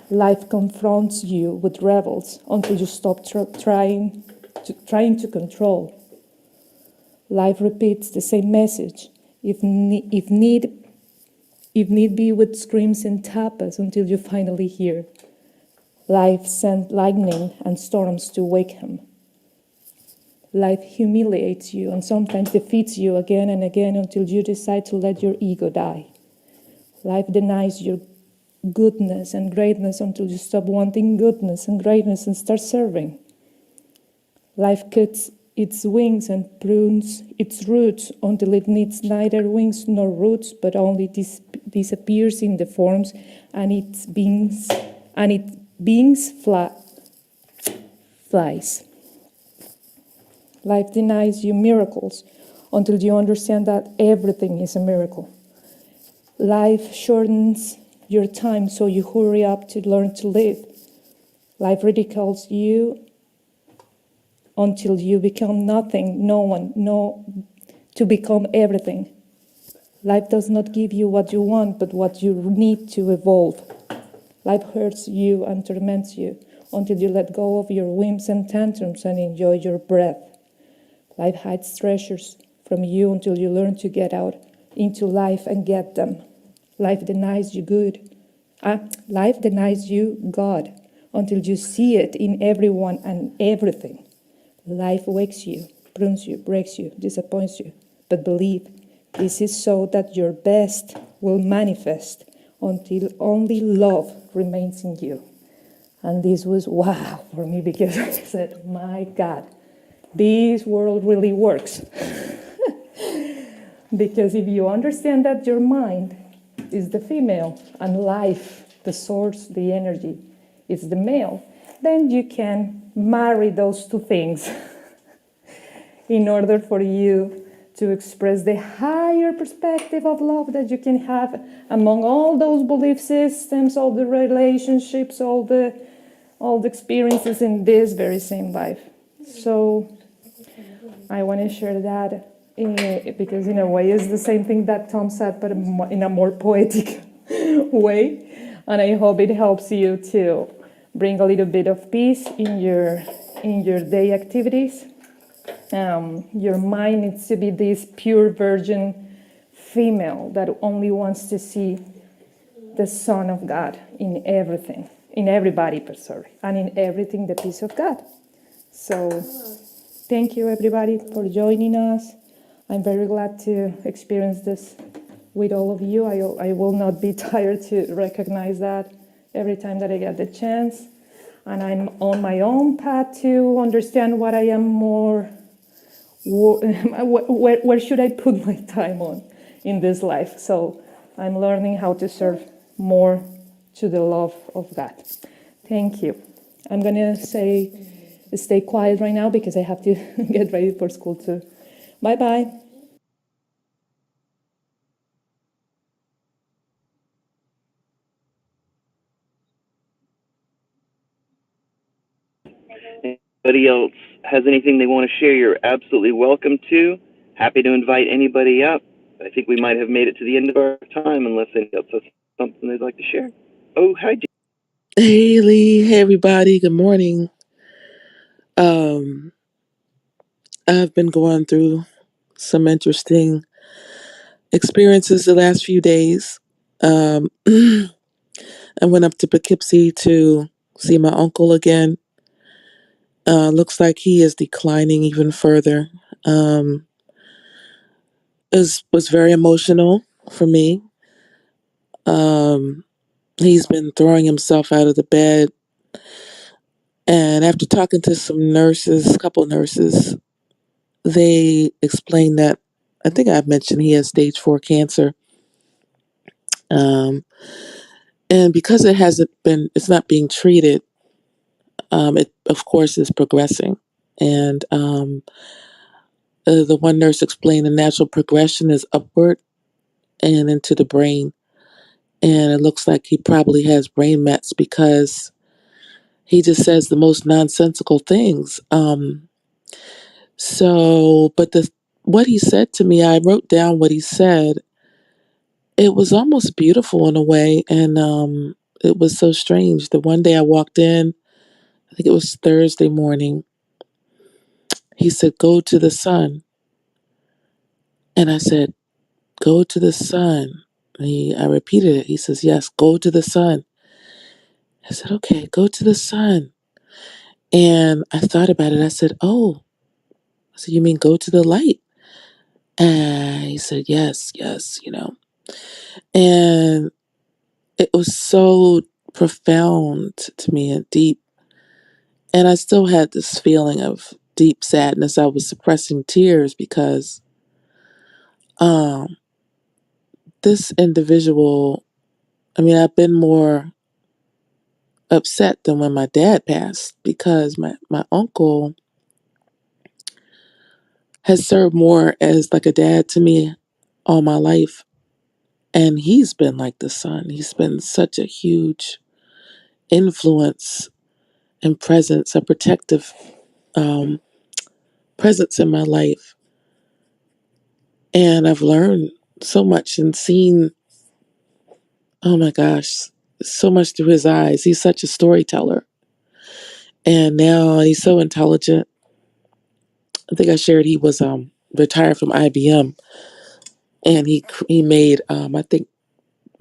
Life confronts you with rebels until you stop trying to control. Life repeats the same message, if need be with screams and tapas until you finally hear. Life sends lightning and storms to wake him. Life humiliates you and sometimes defeats you again and again until you decide to let your ego die. Life denies your goodness and greatness until you stop wanting goodness and greatness and start serving. Life cuts its wings and prunes its roots until it needs neither wings nor roots, but only disappears in the forms and its beings flies. Life denies you miracles until you understand that everything is a miracle. Life shortens your time so you hurry up to learn to live. Life ridicules you until you become nothing, no one, to become everything. Life does not give you what you want, but what you need to evolve. Life hurts you and torments you until you let go of your whims and tantrums and enjoy your breath. Life hides treasures from you until you learn to get out into life and get them. Life denies you Life denies you God until you see it in everyone and everything. Life wakes you, prunes you, breaks you, disappoints you. But believe, this is so that your best will manifest until only love remains in you. And this was wow for me because I said, my God, this world really works. Because if you understand that your mind is the female and life, the source, the energy, is the male, then you can marry those two things in order for you to express the higher perspective of love that you can have among all those belief systems, all the relationships, all the experiences in this very same life. So I want to share that because in a way it's the same thing that Tom said, but in a more poetic way. And I hope it helps you to bring a little bit of peace in your day activities. Your mind needs to be this pure virgin female that only wants to see the Son of God in everything, in everybody, and in everything the peace of God. So thank you everybody for joining us. I'm very glad to experience this with all of you. I will not be tired to recognize that every time that I get the chance. And I'm on my own path to understand what I am more, where should I put my time on in this life. So I'm learning how to serve more to the love of God. Thank you. I'm going to stay quiet right now because I have to get ready for school too. Bye-bye. Anybody else has anything they want to share, you're absolutely welcome to. Happy to invite anybody up. I think we might have made it to the end of our time unless anybody else has something they'd like to share. Oh, hi, Jane. Hey Lee, hey everybody, good morning. Um, I've been going through some interesting experiences the last few days. I went up to Poughkeepsie to see my uncle again. Looks like he is declining even further. Um, was very emotional for me. Um, he's been throwing himself out of the bed, and after talking to some nurses, a couple nurses, they explained that I think I've mentioned he has stage 4 cancer. Um, and because it's not being treated, it of course is progressing. And the one nurse explained the natural progression is upward and into the brain. And it looks like he probably has brain mets because he just says the most nonsensical things. But what he said to me, I wrote down what he said. It was almost beautiful in a way, and it was so strange. The one day I walked in, I think it was Thursday morning, he said, "Go to the sun." And I said, "Go to the sun." I repeated it. He says, "Yes, go to the sun." I said, "Okay, go to the sun." And I thought about it. I said, "Oh," I said, "You mean go to the light?" And he said, "Yes, yes." And it was so profound to me and deep. And I still had this feeling of deep sadness. I was suppressing tears because um, this individual, I mean, I've been more upset than when my dad passed because my uncle has served more as like a dad to me all my life. And he's been like the son. He's been such a huge influence and presence, a protective um, presence in my life. And I've learned so much and seen, oh my gosh, so much through his eyes. He's such a storyteller. And now he's so intelligent. I think I shared he was retired from IBM, and he made I think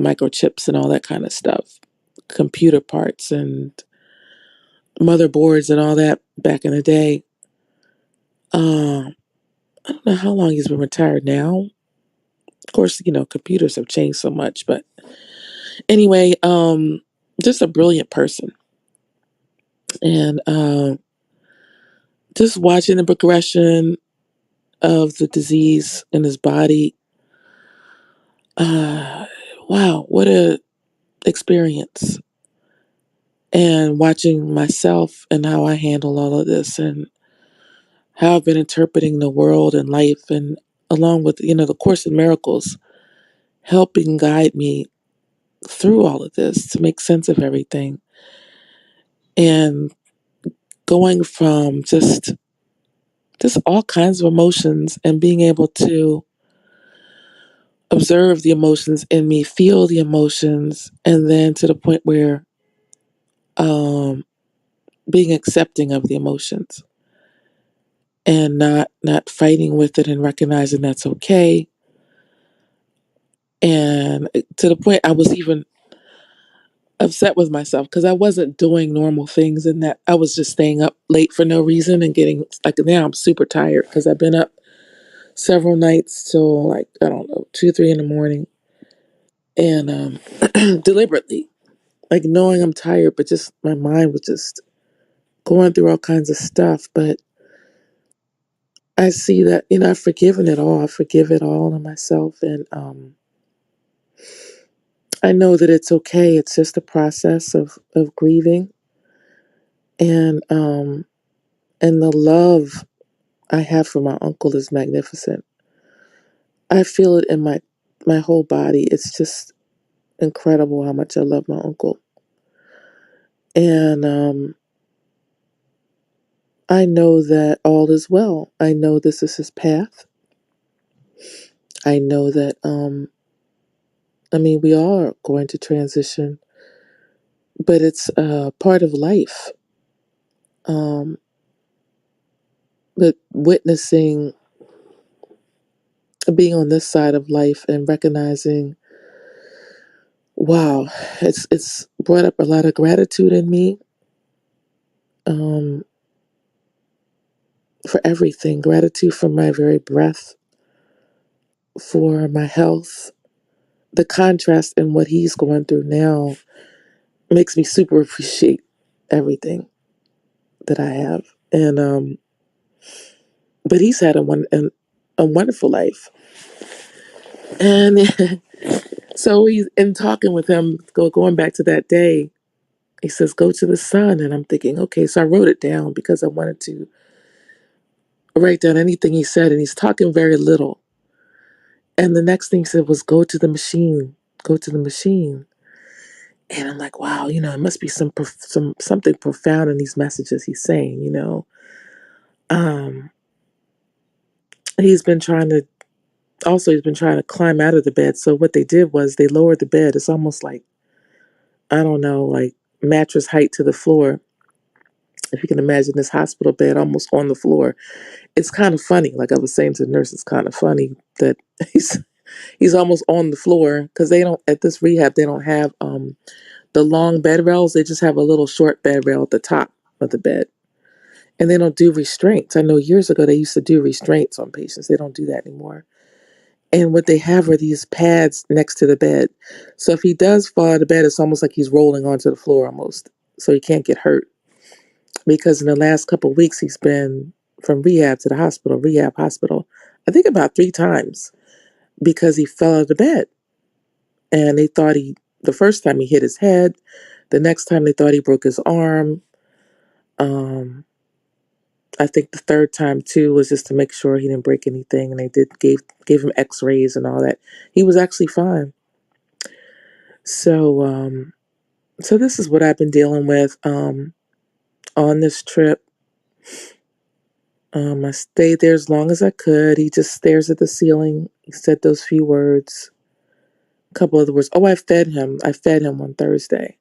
microchips and all that kind of stuff, computer parts and motherboards and all that back in the day. I don't know how long he's been retired now. Of course, computers have changed so much, but anyway, just a brilliant person. And just watching the progression of the disease in his body. Uh, wow, what a experience. And watching myself and how I handle all of this and how I've been interpreting the world and life, and along with, the Course in Miracles, helping guide me through all of this to make sense of everything. And going from just all kinds of emotions and being able to observe the emotions in me, feel the emotions, and then to the point where um, being accepting of the emotions and not fighting with it and recognizing that's okay. And to the point I was even upset with myself because I wasn't doing normal things, and that I was just staying up late for no reason and getting like, now I'm super tired because I've been up several nights till like, I don't know, 2, 3 in the morning, and deliberately, like knowing I'm tired, but just my mind was just going through all kinds of stuff. But I see that, I've forgiven it all. I forgive it all to myself. And I know that it's okay. It's just a process of grieving. And the love I have for my uncle is magnificent. I feel it in my whole body. It's just incredible how much I love my uncle. And I know that all is well. I know this is his path. I know that we all are going to transition but it's part of life. Um, but witnessing, being on this side of life and recognizing, wow, it's brought up a lot of gratitude in me, um, for everything. Gratitude for my very breath, for my health. The contrast in what he's going through now makes me super appreciate everything that I have. And but he's had a wonderful life. And so he's in talking with him, going back to that day. He says, "Go to the sun," and I'm thinking, okay. So I wrote it down because I wanted to write down anything he said, and he's talking very little. And the next thing he said was, "Go to the machine, go to the machine." And I'm like, wow, it must be something profound in these messages he's saying. Um, he's been trying to he's been trying to climb out of the bed. So what they did was they lowered the bed. It's almost like, I don't know, like mattress height to the floor. If you can imagine this hospital bed almost on the floor. It's kind of funny. Like I was saying to the nurse, it's kind of funny that he's he's almost on the floor, because they don't, at this rehab, they don't have the long bed rails. They just have a little short bed rail at the top of the bed. And they don't do restraints. I know years ago they used to do restraints on patients. They don't do that anymore. And what they have are these pads next to the bed. So if he does fall out of bed, it's almost like he's rolling onto the floor almost. So he can't get hurt. Because in the last couple of weeks, he's been from rehab to the hospital, rehab, hospital, I think about 3 times, because he fell out of the bed. And they thought the first time he hit his head. The next time they thought he broke his arm. I think the third time too was just to make sure he didn't break anything, and they gave him X-rays and all that. He was actually fine. So so this is what I've been dealing with on this trip. I stayed there as long as I could. He just stares at the ceiling. He said those few words, a couple other words. Oh, I fed him. I fed him on Thursday.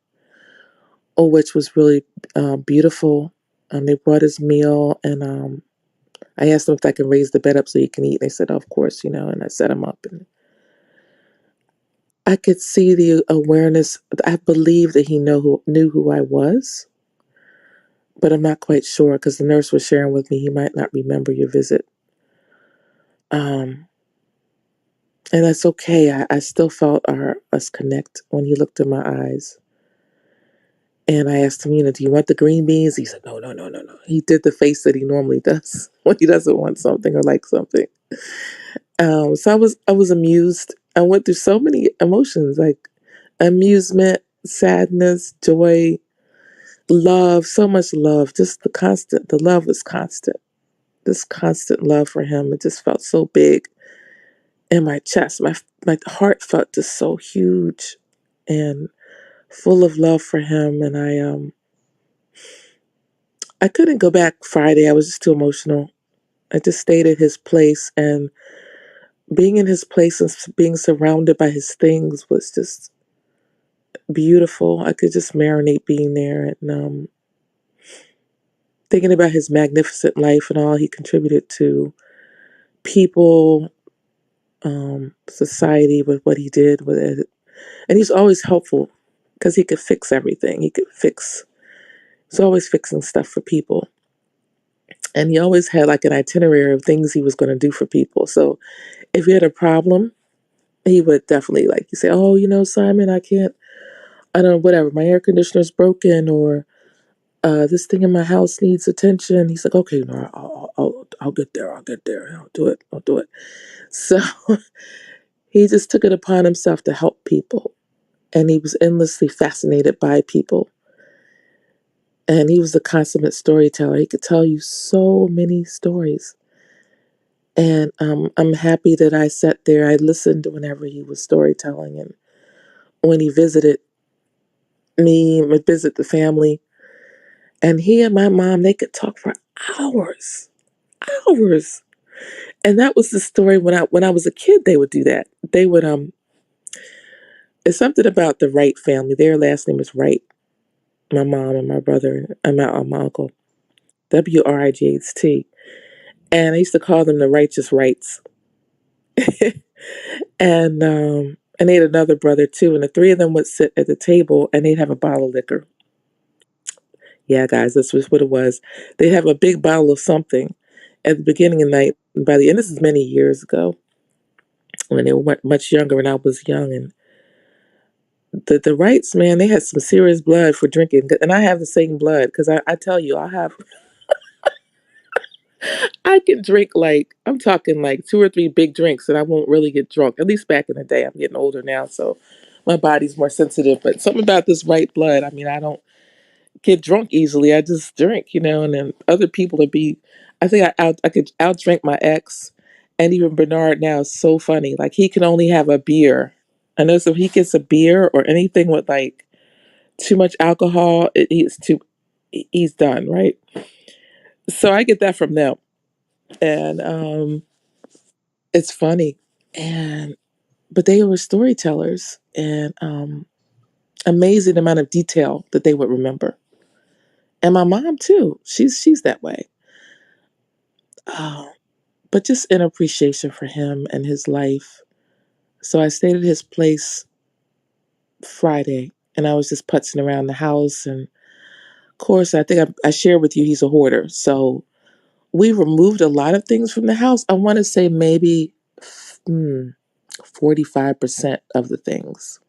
Oh, which was really beautiful. They brought his meal, and I asked him if I can raise the bed up so he can eat. They said, of course, and I set him up, and I could see the awareness. I believe that he knew who I was, but I'm not quite sure, because the nurse was sharing with me he might not remember your visit. Um, and that's okay. I still felt us connect when he looked in my eyes. And I asked him, do you want the green beans? He said, no, no, no, no, no. He did the face that he normally does when he doesn't want something or like something. So I was amused. I went through so many emotions, like amusement, sadness, joy, love, so much love. Just the love was constant. This constant love for him. It just felt so big in my chest. My heart felt just so huge and full of love for him. And I couldn't go back Friday. I was just too emotional. I just stayed at his place, and being in his place and being surrounded by his things was just beautiful. I could just marinate being there, and thinking about his magnificent life and all he contributed to people, society, with what he did with it. And he's always helpful, because he could fix everything. He's always fixing stuff for people. And he always had like an itinerary of things he was going to do for people. So if he had a problem, he would definitely, like, you say, oh, Simon, I don't know, whatever, my air conditioner's broken, or this thing in my house needs attention. He's like, okay, no, I'll get there. I'll get there. I'll do it. I'll do it. So he just took it upon himself to help people. And he was endlessly fascinated by people. And he was a consummate storyteller. He could tell you so many stories. And I'm happy that I sat there. I listened whenever he was storytelling. And when he visited me, would visit the family. And he and my mom, they could talk for hours. Hours. And that was the story when I was a kid. They would do that. They would it's something about the Wright family. Their last name is Wright, my mom and my brother and my uncle. Wrights. And I used to call them the righteous rights. And they had another brother too, and the three of them would sit at the table and they'd have a bottle of liquor. Yeah, guys, this was what it was. They'd have a big bottle of something at the beginning of the night. And by the end, this is many years ago when they were much younger and I was young. And the Wrights, man, they had some serious blood for drinking. And I have the same blood because I tell you, I can drink like, I'm talking like 2 or 3 big drinks and I won't really get drunk. At least back in the day. I'm getting older now, so my body's more sensitive. But something about this white blood, I mean, I don't get drunk easily. I just drink, and then other people would be, I think I could outdrink my ex. And even Bernard now is so funny. Like he can only have a beer. I know, so if he gets a beer or anything with like too much alcohol, he's done, right? So I get that from them. And it's funny. And but they were storytellers and amazing amount of detail that they would remember. And my mom too. She's that way. Uh, but just an appreciation for him and his life. So I stayed at his place Friday and I was just putzing around the house. And of course, I think I shared with you he's a hoarder. So we removed a lot of things from the house. I want to say maybe 45% of the things.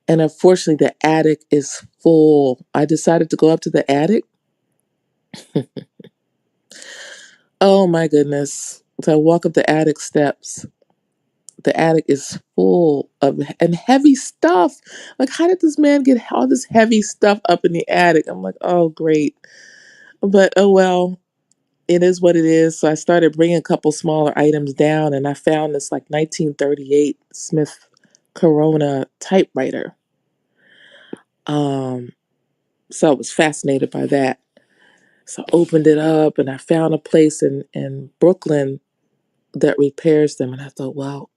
And unfortunately, the attic is full. I decided to go up to the attic. Oh my goodness. So I walk up the attic steps. The attic is full of and heavy stuff. Like, how did this man get all this heavy stuff up in the attic? I'm like, oh, great. But oh well, it is what it is. So I started bringing a couple smaller items down, and I found this like 1938 Smith Corona typewriter. Um, so I was fascinated by that. So I opened it up, and I found a place in Brooklyn that repairs them. And I thought, wow.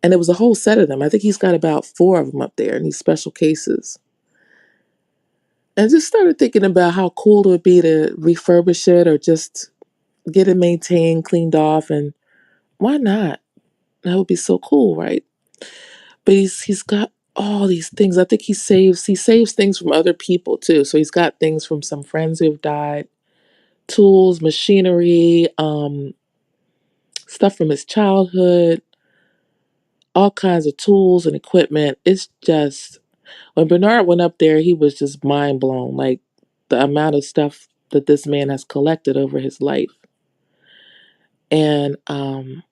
And it was a whole set of them. I think he's got about 4 of them up there in these special cases. And just started thinking about how cool it would be to refurbish it or just get it maintained, cleaned off. And why not? That would be so cool, right? But he's got all these things. I think he saves things from other people too. So he's got things from some friends who've died, tools, machinery, stuff from his childhood, all kinds of tools and equipment. It's just when Bernard went up there, he was just mind blown. Like the amount of stuff that this man has collected over his life. And I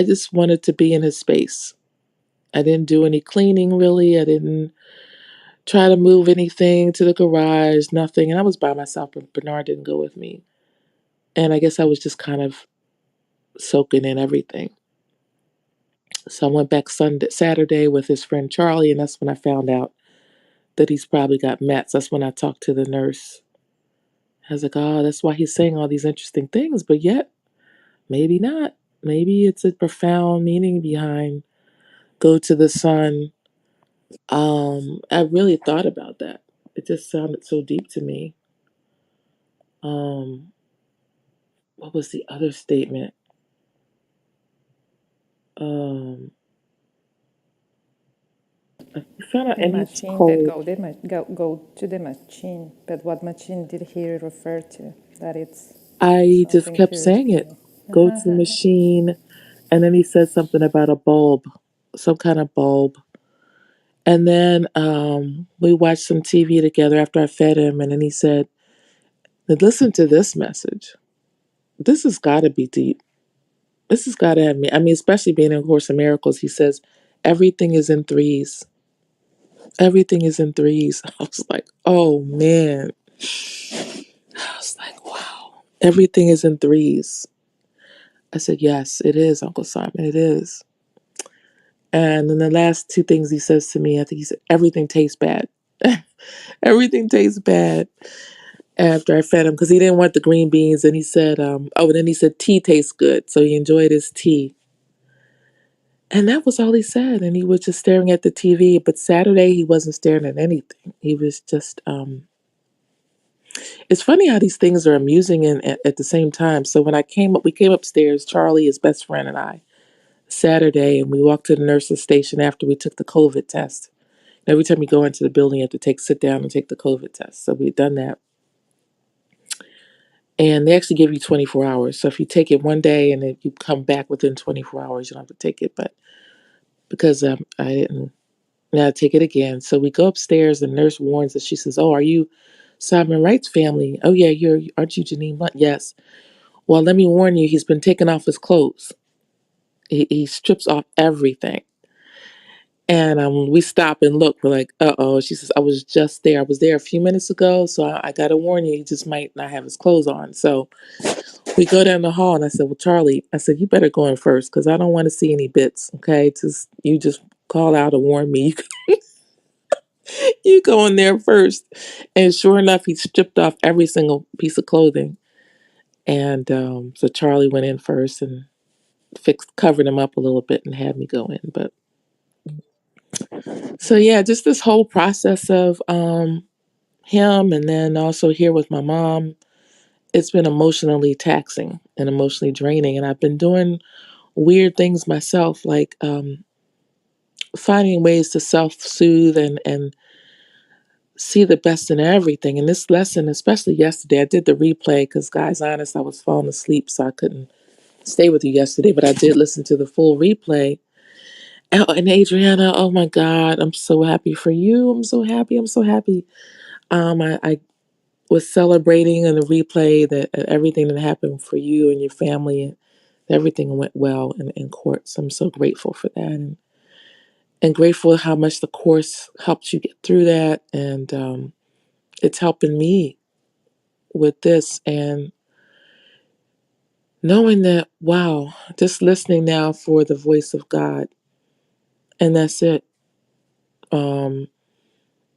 just wanted to be in his space. I didn't do any cleaning really. I didn't try to move anything to the garage, nothing. And I was by myself, but Bernard didn't go with me. And I guess I was just kind of soaking in everything. So I went back Saturday with his friend Charlie, and that's when I found out that he's probably got Mets. That's when I talked to the nurse. I was like, oh, that's why he's saying all these interesting things, but yet maybe not. Maybe it's a profound meaning behind go to the sun. I really thought about that. It just sounded so deep to me. Um, what was the other statement? Um, I found out, The and he's machine that cold. go to the machine. But what machine did he refer to? That it's I just something kept curious saying to it. me. Go to the machine, and then he said something about a bulb, some kind of bulb. And then we watched some TV together after I fed him, and then he said, "Listen to this message. This has got to be deep. This has got to have me. I mean, especially being in A Course in Miracles." He says, "Everything is in threes. Everything is in threes." I was like, "Oh man." I was like, "Wow. Everything is in threes." I said, "Yes, it is, Uncle Simon. It is." And then the last 2 things he says to me, I think he said, "Everything tastes bad." Everything tastes bad after I fed him because he didn't want the green beans. And he said, and then he said, tea tastes good. So he enjoyed his tea. And that was all he said. And he was just staring at the TV. But Saturday, he wasn't staring at anything. He was just, it's funny how these things are amusing and at the same time. So when we came upstairs, Charlie, his best friend, and I, Saturday, and we walked to the nurse's station after we took the COVID test. Every time you go into the building, you have to sit down and take the COVID test. So we'd done that. And they actually give you 24 hours. So if you take it one day and then you come back within 24 hours, you don't have to take it. But because I didn't, now I take it again. So we go upstairs. The nurse warns us. She says, "Oh, are you Simon Wright's family? Oh yeah, aren't you Janine Blunt?" Yes. Well, let me warn you. He's been taking off his clothes. He strips off everything. And we stop and look. We're like, "Uh oh." She says, "I was just there. I was there a few minutes ago. So I got to warn you. He just might not have his clothes on." So we go down the hall, and I said, "Well, Charlie," I said, "you better go in first because I don't want to see any bits. Okay, you just call out and warn me. You go in there first." And sure enough, he stripped off every single piece of clothing. And so Charlie went in first and covered him up a little bit and had me go in. But so yeah, just this whole process of him, and then also here with my mom, it's been emotionally taxing and emotionally draining. And I've been doing weird things myself, like finding ways to self-soothe and see the best in everything. And this lesson, especially yesterday, I did the replay because, guys, honest, I was falling asleep, so I couldn't stay with you yesterday, but I did listen to the full replay. Oh, and Adriana, oh my God, I'm so happy for you. I'm so happy. I'm so happy. I was celebrating in the replay that everything that happened for you and your family, and everything went well in court. So I'm so grateful for that. And grateful how much the course helped you get through that. And it's helping me with this. And knowing that, wow, just listening now for the voice of God. And that's it. Um,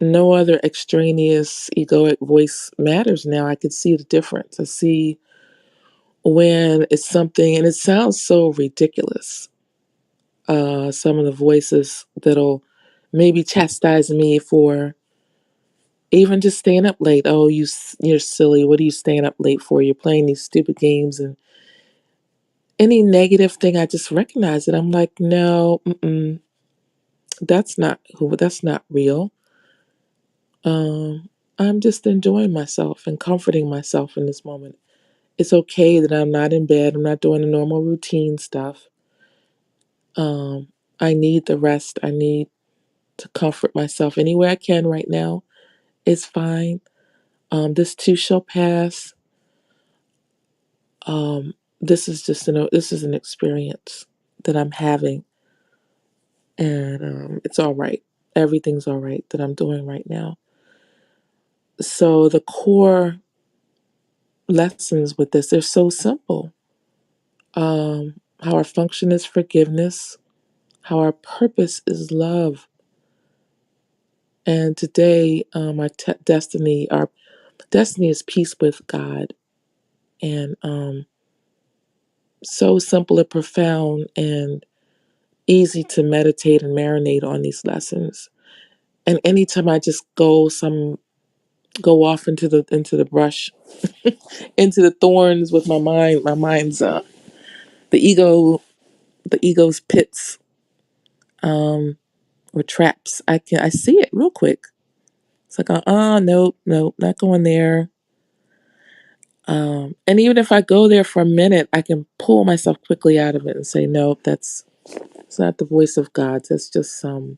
no other extraneous egoic voice matters now. I could see the difference. I see when it's something, and it sounds so ridiculous. Some of the voices that'll maybe chastise me for even just staying up late. Oh, you're silly. What are you staying up late for? You're playing these stupid games, and any negative thing, I just recognize it. I'm like, no, that's not real. I'm just enjoying myself and comforting myself in this moment. It's okay that I'm not in bed. I'm not doing the normal routine stuff. I need the rest. I need to comfort myself any way I can right now. It's fine. This too shall pass. This is this is an experience that I'm having, and it's all right. Everything's all right that I'm doing right now. So the core lessons with this, they're so simple. How our function is forgiveness, how our purpose is love, and today our destiny is peace with God, and so simple and profound and easy to meditate and marinate on these lessons. And anytime I just go off into the brush, into the thorns with my mind's the ego's pits, or traps. I see it real quick. It's like, nope, nope, not going there. And even if I go there for a minute, I can pull myself quickly out of it and say, nope, it's not the voice of God. That's just some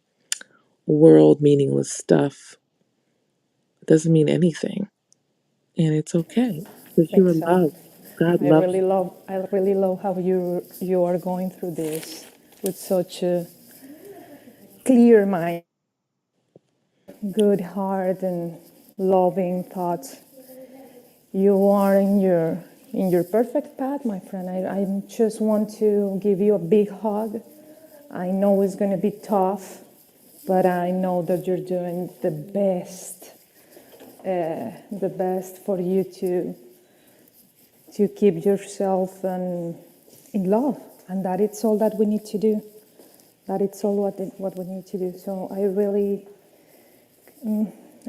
world meaningless stuff. It doesn't mean anything. And it's okay. Because you're Exactly. loved. God loves you. I really love how you are going through this with such a clear mind, good heart, and loving thoughts. You are in your perfect path, my friend. I just want to give you a big hug. I know it's going to be tough, but I know that you're doing the best for you to keep yourself in love, and that it's all that we need to do. that it's all what we need to do. So I really,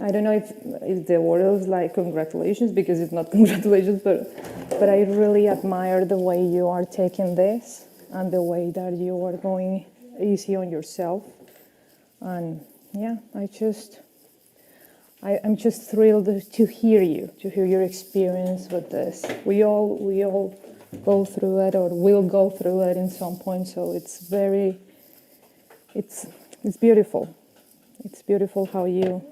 I don't know if the word is like congratulations, because it's not congratulations, but I really admire the way you are taking this and the way that you are going easy on yourself. And yeah, I'm just thrilled to hear your experience with this. We all go through it, or will go through it in some point. So it's beautiful. It's beautiful how you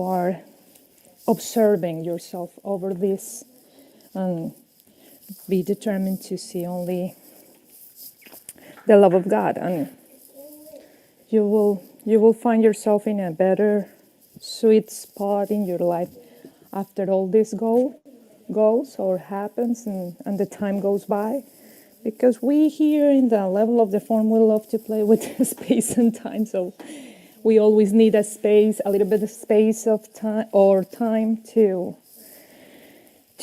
are observing yourself over this, and be determined to see only the love of God, and you will find yourself in a better sweet spot in your life after all this goes or happens, and the time goes by, because we here in the level of the form, we love to play with space and time. So we always need a little bit of space of time, or time to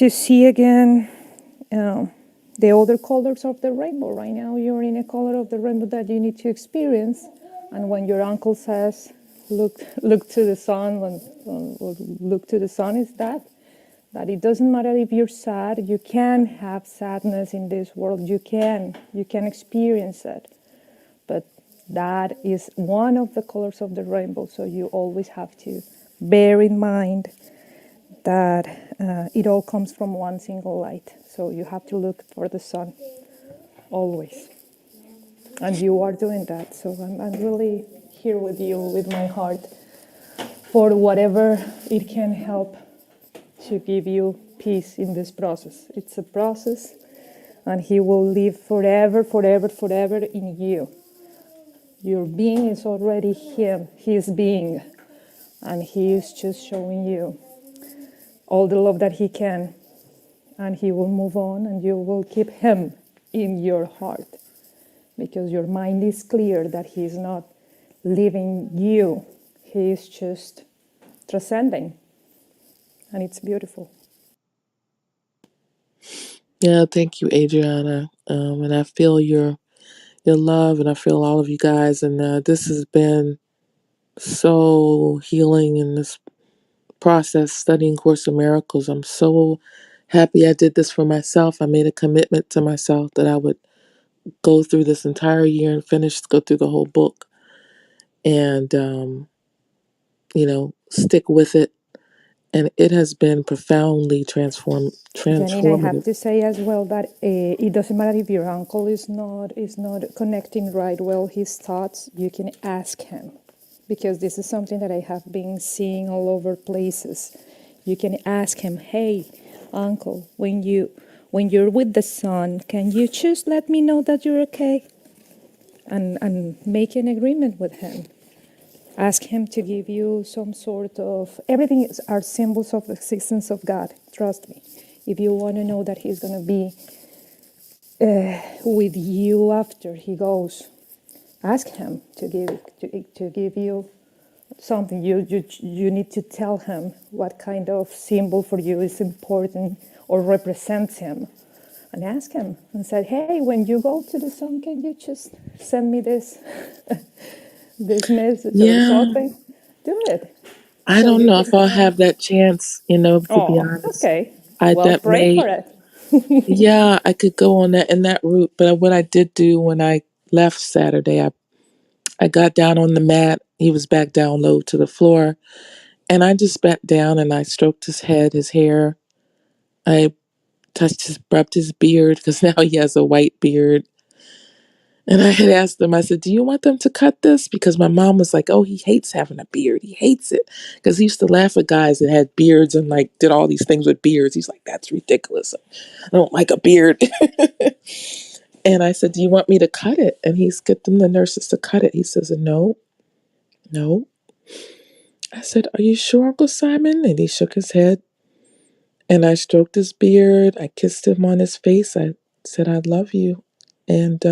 see again the other colors of the rainbow. Right now you're in a color of the rainbow that you need to experience. And when your uncle says, look to the sun, or look to the sun, is that it doesn't matter if you're sad, you can have sadness in this world, you can experience it. But that is one of the colors of the rainbow. So you always have to bear in mind that it all comes from one single light. So you have to look for the sun always. And you are doing that. So I'm really here with you, with my heart, for whatever it can help to give you peace in this process. It's a process, and He will live forever, forever, forever in you. Your being is already Him, His being, and He is just showing you all the love that He can, and He will move on, and you will keep Him in your heart, because your mind is clear that He is not leaving you, He is just transcending, and it's beautiful. Yeah, thank you, Adriana. And I feel your love, and I feel all of you guys. And this has been so healing in this process, studying Course in Miracles. I'm so happy I did this for myself. I made a commitment to myself that I would go through this entire year and go through the whole book, and stick with it. And it has been profoundly Janine, I have transformative. to say as well that it doesn't matter if your uncle is not connecting right well his thoughts. You can ask him, because this is something that I have been seeing all over places. You can ask him, "Hey, uncle, when you're with the sun, can you just let me know that you're okay?" And make an agreement with him. Ask him to give you some sort of, everything are symbols of the existence of God. Trust me. If you want to know that He's going to be with you after He goes, ask Him to give you something. You need to tell Him what kind of symbol for you is important or represents Him, and ask Him and say, "Hey, when you go to the sun, can you just send me this this message or Yeah, something?" Do it. I So don't you know can if I'll have. have that chance, to be Oh, honest. okay. I Well, that pray for may it. Yeah, I could go on that route, but what I did do when I left Saturday, I got down on the mat. He was back down low to the floor, and I just bent down and I stroked his head, his hair. I rubbed his beard, because now he has a white beard. And I had asked them, I said, "Do you want them to cut this?" Because my mom was like, "Oh, he hates having a beard. He hates it." Because he used to laugh at guys that had beards and like did all these things with beards. He's like, "That's ridiculous. I don't like a beard." And I said, "Do you want me to cut it?" And he's get them, the nurses, to cut it. He says, "No, no." I said, "Are you sure, Uncle Simon?" And he shook his head. And I stroked his beard. I kissed him on his face. I said, "I love you." And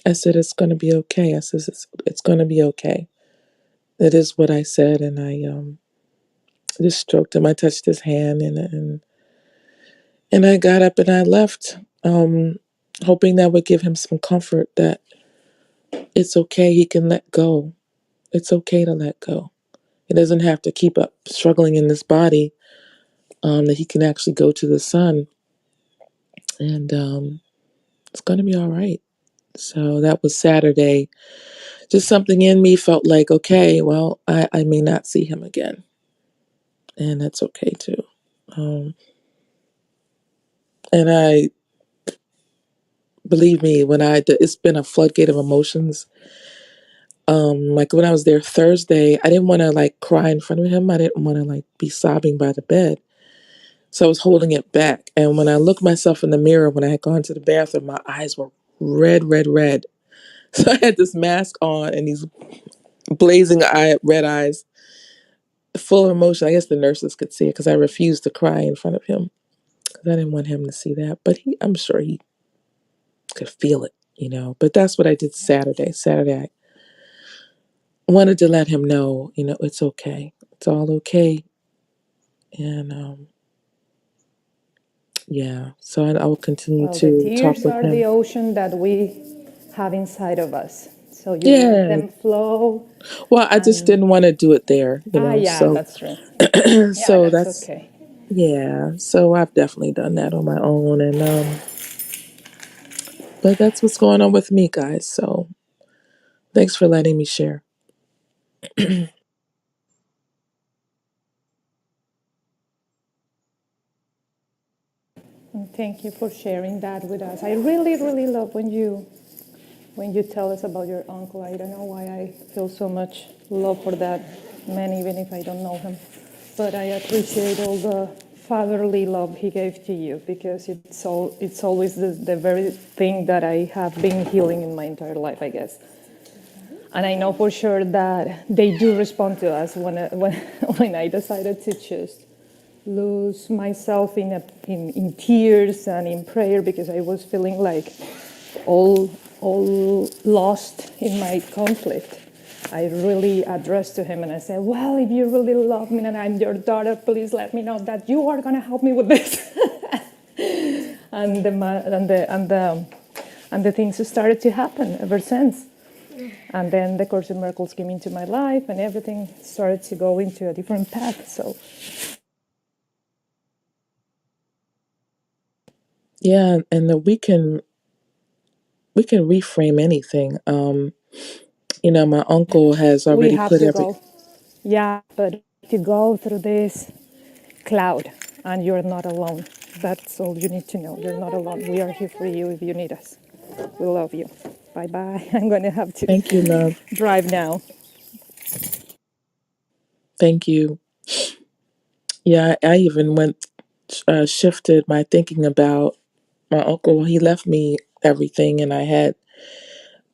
I said, "It's going to be okay." I said, it's going to be okay. That is what I said. And I just stroked him. I touched his hand, and I got up and I left, hoping that would give him some comfort, that it's okay. He can let go. It's okay to let go. He doesn't have to keep up struggling in this body. That he can actually go to the sun, and it's going to be all right. So that was Saturday. Just something in me felt like, okay, well, I may not see him again, and that's okay too. Um, and I believe me, it's been a floodgate of emotions. Like when I was there Thursday, I didn't want to like cry in front of him. I didn't want to like be sobbing by the bed. So I was holding it back. And when I looked myself in the mirror, when I had gone to the bathroom, my eyes were red, red, red. So I had this mask on and these red eyes, full of emotion. I guess the nurses could see it because I refused to cry in front of him because I didn't want him to see that. But I'm sure he could feel it, you know. But that's what I did Saturday. Saturday, I wanted to let him know, you know, it's okay. It's all okay. And yeah, so I will continue Well, the to talk tears with are the him. ocean that we have inside of us. So you let Yeah. them flow. Well, I just And didn't want to do it there, you know. yeah, So, that's true. Yeah, so that's that's okay. yeah. So I've definitely done that on my own, and but that's what's going on with me, guys. So thanks for letting me share. And thank you for sharing that with us. I really, really love when you tell us about your uncle. I don't know why I feel so much love for that man, even if I don't know him. But I appreciate all the fatherly love he gave to you because it's always the very thing that I have been healing in my entire life, I guess. And I know for sure that they do respond to us when I decided to just lose myself in tears and in prayer because I was feeling like all lost in my conflict. I really addressed to him and I said, well, if you really love me and I'm your daughter, please let me know that you are going to help me with this. And the things started to happen ever since. And then the Course in Miracles came into my life and everything started to go into a different path. So Yeah, and we can reframe anything. You know, my uncle has we already have put to every. go. Yeah, but to go through this cloud and you're not alone. That's all you need to know. You're not alone. We are here for you if you need us. We love you. Bye bye. I'm going to have to Thank you, love. drive now. Thank you. Yeah, I even shifted my thinking about my uncle. He left me everything, and I had,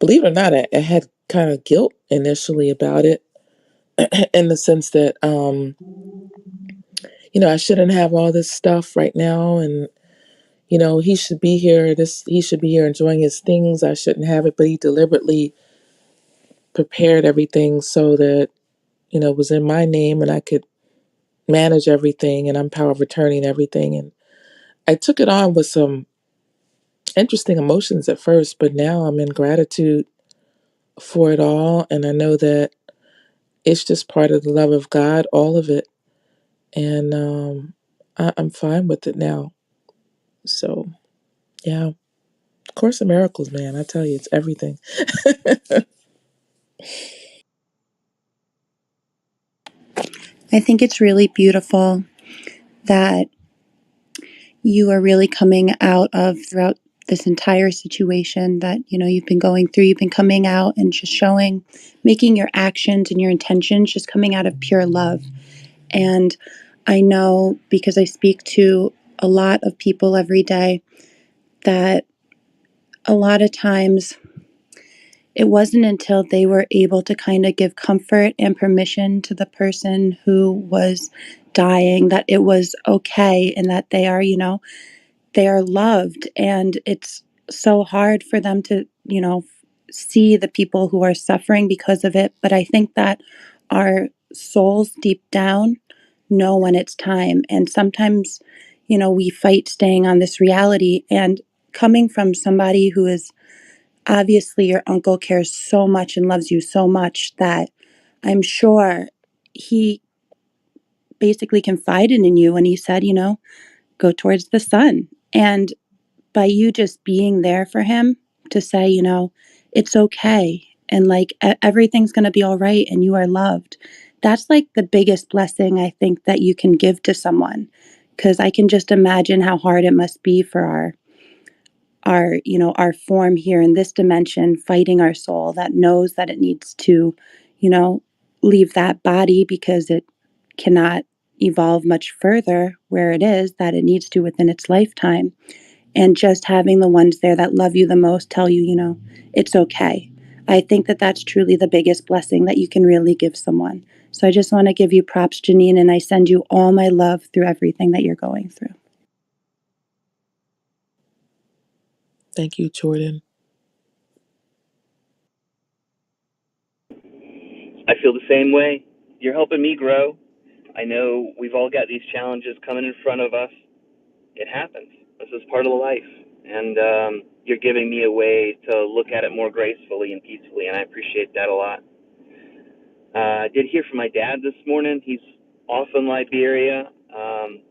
believe it or not, I had kind of guilt initially about it, in the sense that, you know, I shouldn't have all this stuff right now, and you know, he should be here. He should be here enjoying his things. I shouldn't have it, but he deliberately prepared everything so that, you know, it was in my name and I could manage everything, and I'm power of attorney and everything. And I took it on with some interesting emotions at first, but now I'm in gratitude for it all. And I know that it's just part of the love of God, all of it. And I'm fine with it now. So, yeah. Course of Miracles, man. I tell you, it's everything. I think it's really beautiful that you are really coming out of throughout this entire situation that you've been going through. You've been coming out and just showing, making your actions and your intentions just coming out of pure love. And I know, because I speak to a lot of people every day, that a lot of times it wasn't until they were able to kind of give comfort and permission to the person who was dying that it was okay, and that they are, they are loved. And it's so hard for them to, see the people who are suffering because of it. But I think that our souls deep down know when it's time. And sometimes, we fight staying on this reality. And coming from somebody who is obviously your uncle cares so much and loves you so much that I'm sure he basically confided in you when he said, go towards the sun. And by you just being there for him to say, it's okay. And like everything's going to be all right and you are loved. That's like the biggest blessing I think that you can give to someone. Because I can just imagine how hard it must be for our form here in this dimension, fighting our soul that knows that it needs to, you know, leave that body because it cannot evolve much further where it is that it needs to within its lifetime. And just having the ones there that love you the most tell you, it's okay. I think that that's truly the biggest blessing that you can really give someone. So I just want to give you props, Janine, and I send you all my love through everything that you're going through. Thank you, Jordan. I feel the same way. You're helping me grow. I know we've all got these challenges coming in front of us. It happens. This is part of life. And you're giving me a way to look at it more gracefully and peacefully, and I appreciate that a lot. I did hear from my dad this morning. He's off in Liberia.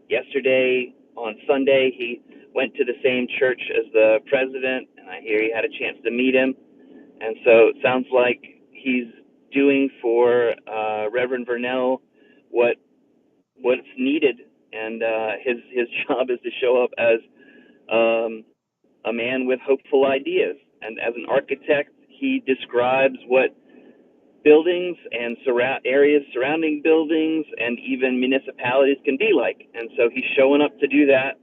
Yesterday, on Sunday, he went to the same church as the president, and I hear he had a chance to meet him. And so it sounds like he's doing for Reverend Vernell what's needed, and his job is to show up as a man with hopeful ideas. And as an architect, he describes what buildings and areas surrounding buildings and even municipalities can be like. And so he's showing up to do that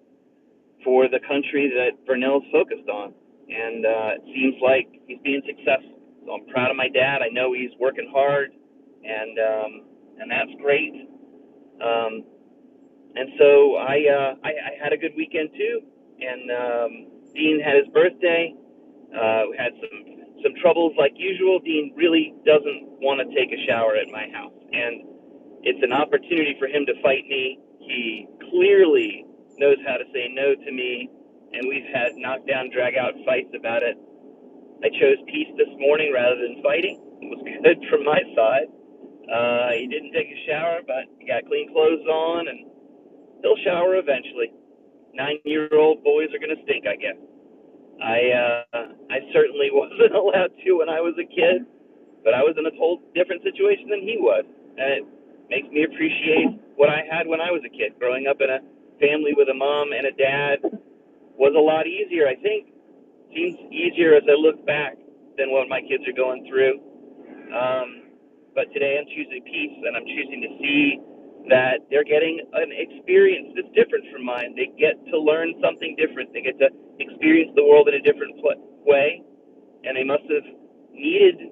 for the country that Vernell's focused on. And it seems like he's being successful. So I'm proud of my dad. I know he's working hard, and that's great. And so I had a good weekend too. And Dean had his birthday. We had some troubles like usual. Dean really doesn't want to take a shower at my house, and it's an opportunity for him to fight me. He clearly knows how to say no to me, and we've had knockdown, drag-out fights about it. I chose peace this morning rather than fighting. It was good from my side. He didn't take a shower, but he got clean clothes on, and he'll shower eventually. 9-year-old boys are going to stink, I guess. I certainly wasn't allowed to when I was a kid, but I was in a whole different situation than he was. And it makes me appreciate what I had when I was a kid. Growing up in a family with a mom and a dad was a lot easier, I think. Seems easier as I look back than what my kids are going through. But today I'm choosing peace, and I'm choosing to see that they're getting an experience that's different from mine. They get to learn something different. They get to experience the world in a different way, and they must have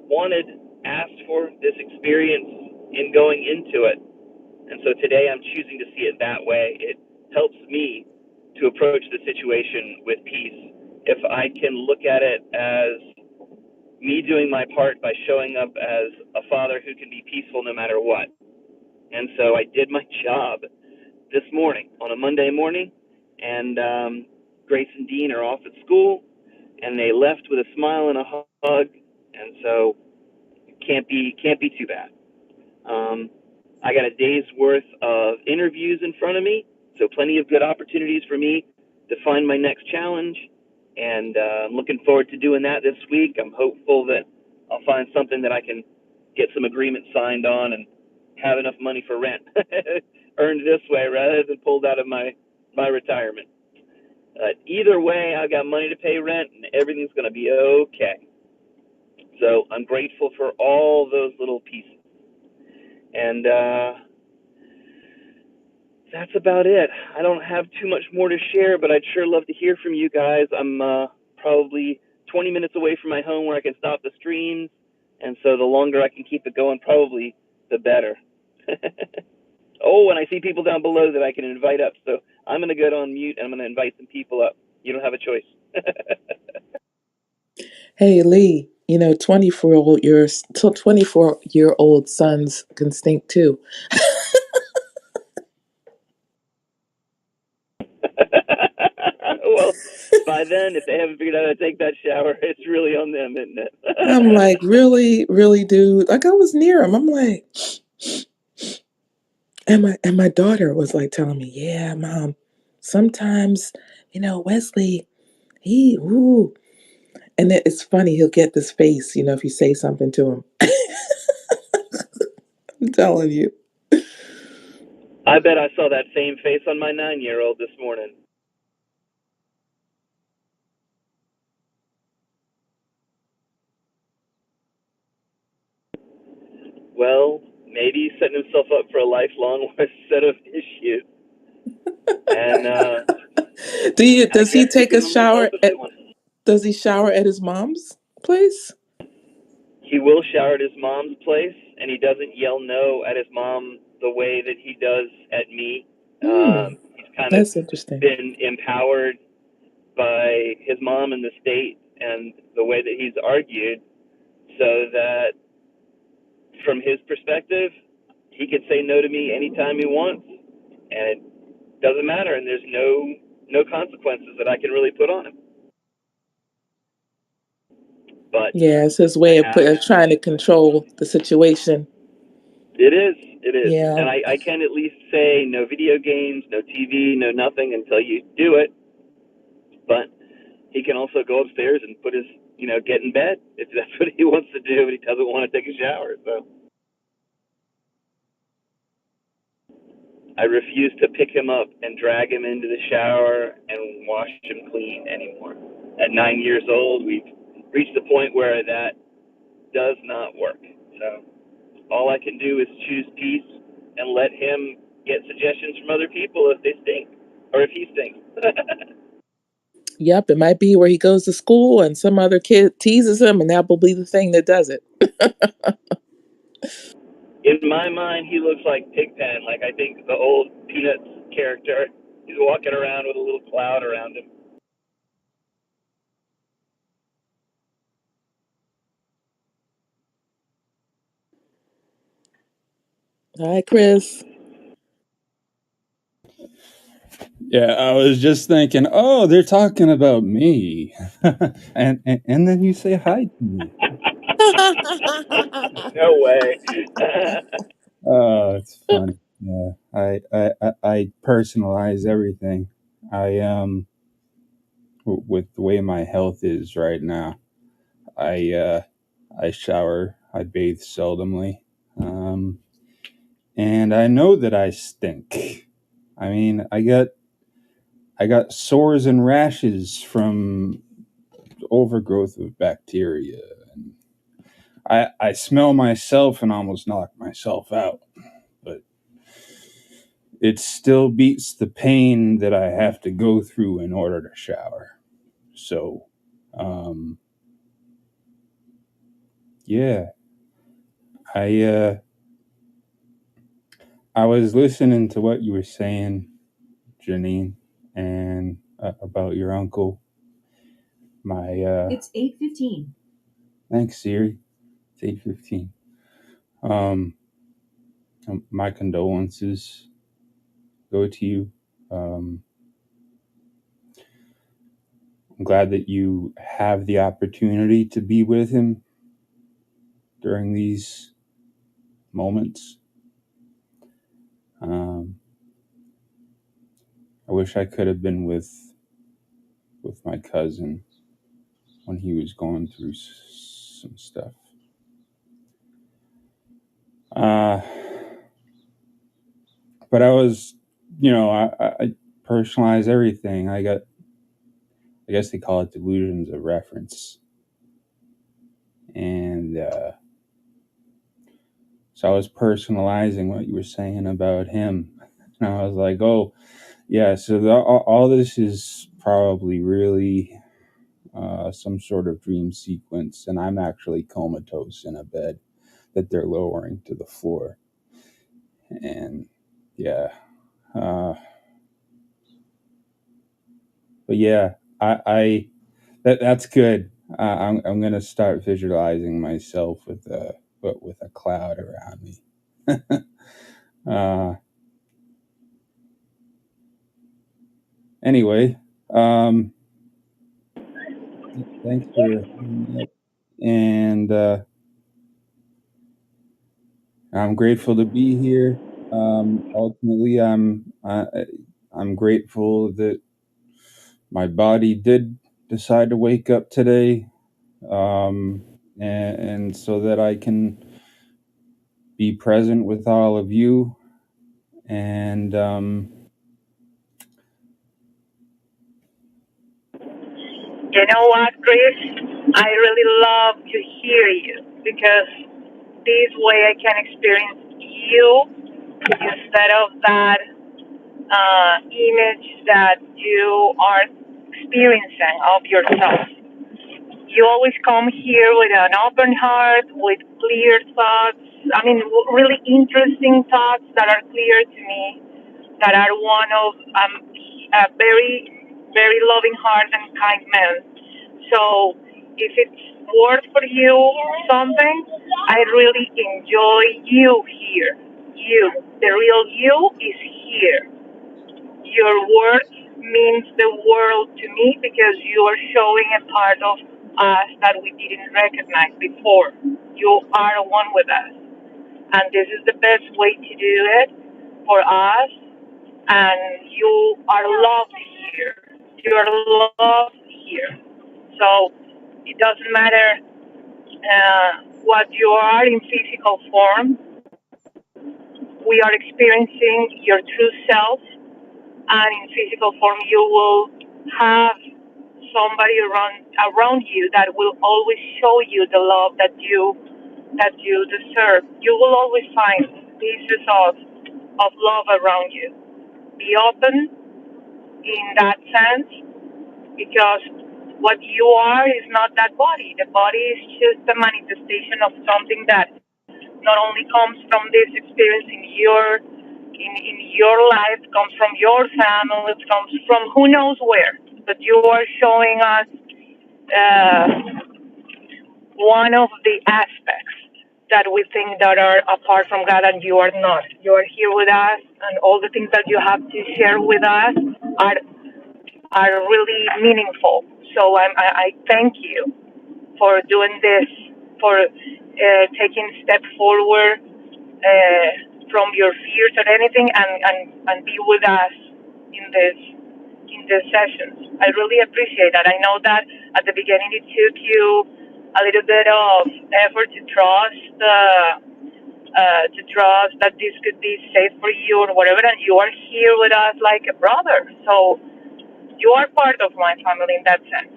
wanted, asked for this experience in going into it. And so today I'm choosing to see it that way. It helps me to approach the situation with peace. If I can look at it as me doing my part by showing up as a father who can be peaceful no matter what. And so I did my job this morning on a Monday morning, and Grace and Dean are off at school, and they left with a smile and a hug, and so it can't be too bad. I got a day's worth of interviews in front of me, so plenty of good opportunities for me to find my next challenge, and I'm looking forward to doing that this week. I'm hopeful that I'll find something that I can get some agreement signed on and have enough money for rent earned this way rather than pulled out of my retirement. Either way, I've got money to pay rent, and everything's going to be okay. So I'm grateful for all those little pieces. And that's about it. I don't have too much more to share, but I'd sure love to hear from you guys. I'm probably 20 minutes away from my home where I can stop the streams, and so the longer I can keep it going, probably the better. Oh, and I see people down below that I can invite up, so I'm going to go on mute, and I'm going to invite some people up. You don't have a choice. Hey, Lee, 24-year-old sons can stink too. Well, by then, if they haven't figured out how to take that shower, it's really on them, isn't it? I'm like, really, really, dude. Like I was near him. I'm like, and my daughter was like telling me, yeah, mom, sometimes, Wesley, he ooh. And it's funny, he'll get this face, if you say something to him. I'm telling you. I bet I saw that same face on my 9-year-old this morning. Well, maybe he's setting himself up for a lifelong set of issues. And I Does he guess we take a can only shower hope it's one. does he shower at his mom's place? He will shower at his mom's place, and he doesn't yell no at his mom the way that he does at me. Hmm. He's kind of That's interesting. been empowered by his mom and the state and the way that he's argued, so that from his perspective, he could say no to me anytime he wants, and it doesn't matter, and there's no consequences that I can really put on him. But Yeah, it's his I way of have. of trying to control the situation. It is. Yeah. And I can at least say no video games, no TV, no nothing until you do it. But he can also go upstairs and put his, get in bed if that's what he wants to do, but he doesn't want to take a shower. So I refuse to pick him up and drag him into the shower and wash him clean anymore. At 9 years old, we've reached the point where that does not work. So all I can do is choose peace and let him get suggestions from other people if they stink or if he stinks. Yep, it might be where he goes to school and some other kid teases him, and that will be the thing that does it. In my mind, he looks like Pigpen, like I think the old Peanuts character. He's walking around with a little cloud around him. Hi, Chris. Yeah, I was just thinking, oh, they're talking about me, and then you say hi to me. No way. Oh, it's funny. Yeah, I personalize everything. I with the way my health is right now, I shower, I bathe seldomly, and I know that I stink. I mean, I got sores and rashes from overgrowth of bacteria. And I smell myself and almost knock myself out, but it still beats the pain that I have to go through in order to shower. So, yeah, I I was listening to what you were saying, Janine, and about your uncle. It's 8:15. Thanks, Siri. It's 8:15. Um, my condolences go to you. I'm glad that you have the opportunity to be with him during these moments. I wish I could have been with my cousin when he was going through some stuff. But I was, I personalize everything. I guess they call it delusions of reference. And so I was personalizing what you were saying about him. And I was like, oh, yeah, so all this is probably really some sort of dream sequence. And I'm actually comatose in a bed that they're lowering to the floor. And yeah. But yeah, that's good. I'm gonna start visualizing myself with a cloud around me. Anyway, Thanks for hanging up. And I'm grateful to be here. Ultimately, I'm grateful that my body did decide to wake up today, and so that I can be present with all of you. And You know what, Chris? I really love to hear you because this way I can experience you instead of that image that you are experiencing of yourself. You always come here with an open heart, with clear thoughts. I mean, really interesting thoughts that are clear to me, that are one of a very, very loving heart and kind man. So if it's worth for you something, I really enjoy you here. You, the real you, is here. Your words means the world to me because you are showing a part of us that we didn't recognize before. You are one with us, and this is the best way to do it for us. And you are loved here. You are loved here. So it doesn't matter what you are in physical form. We are experiencing your true self, and in physical form, you will have somebody around you that will always show you the love that you deserve. You will always find pieces of love around you. Be open in that sense, because what you are is not that body. The body is just a manifestation of something that not only comes from this experience in your life, comes from your family, it comes from who knows where. But you are showing us uh, one of the aspects that we think that are apart from God, and you are not. You are here with us, and all the things that you have to share with us are are really meaningful. So I thank you for doing this, for taking a step forward from your fears or anything, and be with us in this sessions. I really appreciate that. I know that at the beginning it took you a little bit of effort to trust that this could be safe for you or whatever, and you are here with us like a brother. So you are part of my family in that sense,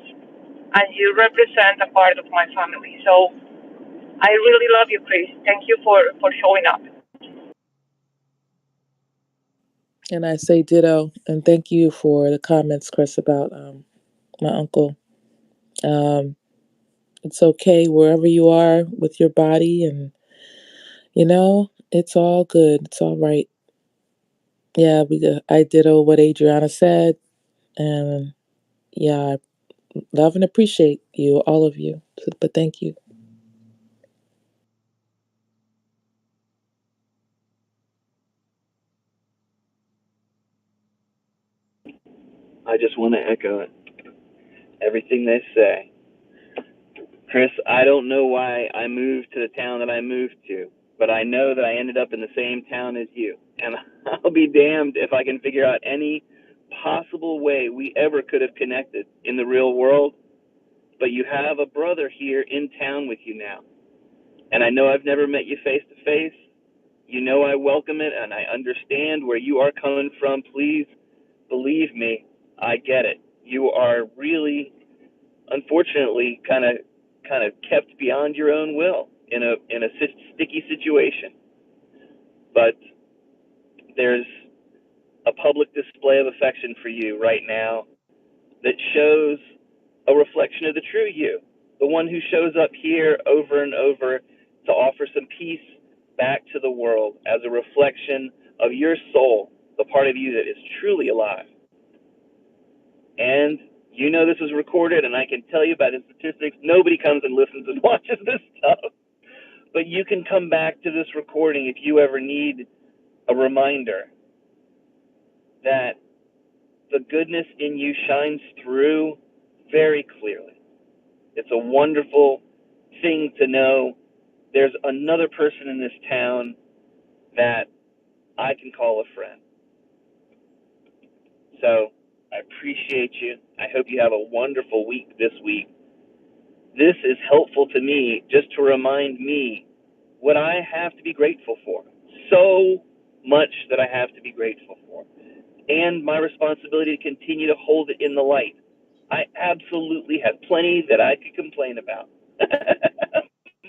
and you represent a part of my family. So I really love you, Chris. Thank you for showing up. And I say ditto. And thank you for the comments, Chris, about my uncle. Um, it's okay wherever you are with your body, and it's all good. It's all right. Yeah, I ditto what Adriana said, and yeah, I love and appreciate you, all of you. But thank you. I just want to echo everything they say. Chris, I don't know why I moved to the town that I moved to, but I know that I ended up in the same town as you. And I'll be damned if I can figure out any possible way we ever could have connected in the real world. But you have a brother here in town with you now. And I know I've never met you face to face. You know I welcome it, and I understand where you are coming from. Please believe me, I get it. You are really, unfortunately, kind of kept beyond your own will in a sticky situation. But there's a public display of affection for you right now that shows a reflection of the true you, the one who shows up here over and over to offer some peace back to the world as a reflection of your soul, the part of you that is truly alive. And you know this is recorded, and I can tell you by the statistics, nobody comes and listens and watches this stuff. But you can come back to this recording if you ever need a reminder that the goodness in you shines through very clearly. It's a wonderful thing to know there's another person in this town that I can call a friend. So I appreciate you. I hope you have a wonderful week this week. This is helpful to me just to remind me what I have to be grateful for. So much that I have to be grateful for. And my responsibility to continue to hold it in the light. I absolutely have plenty that I could complain about.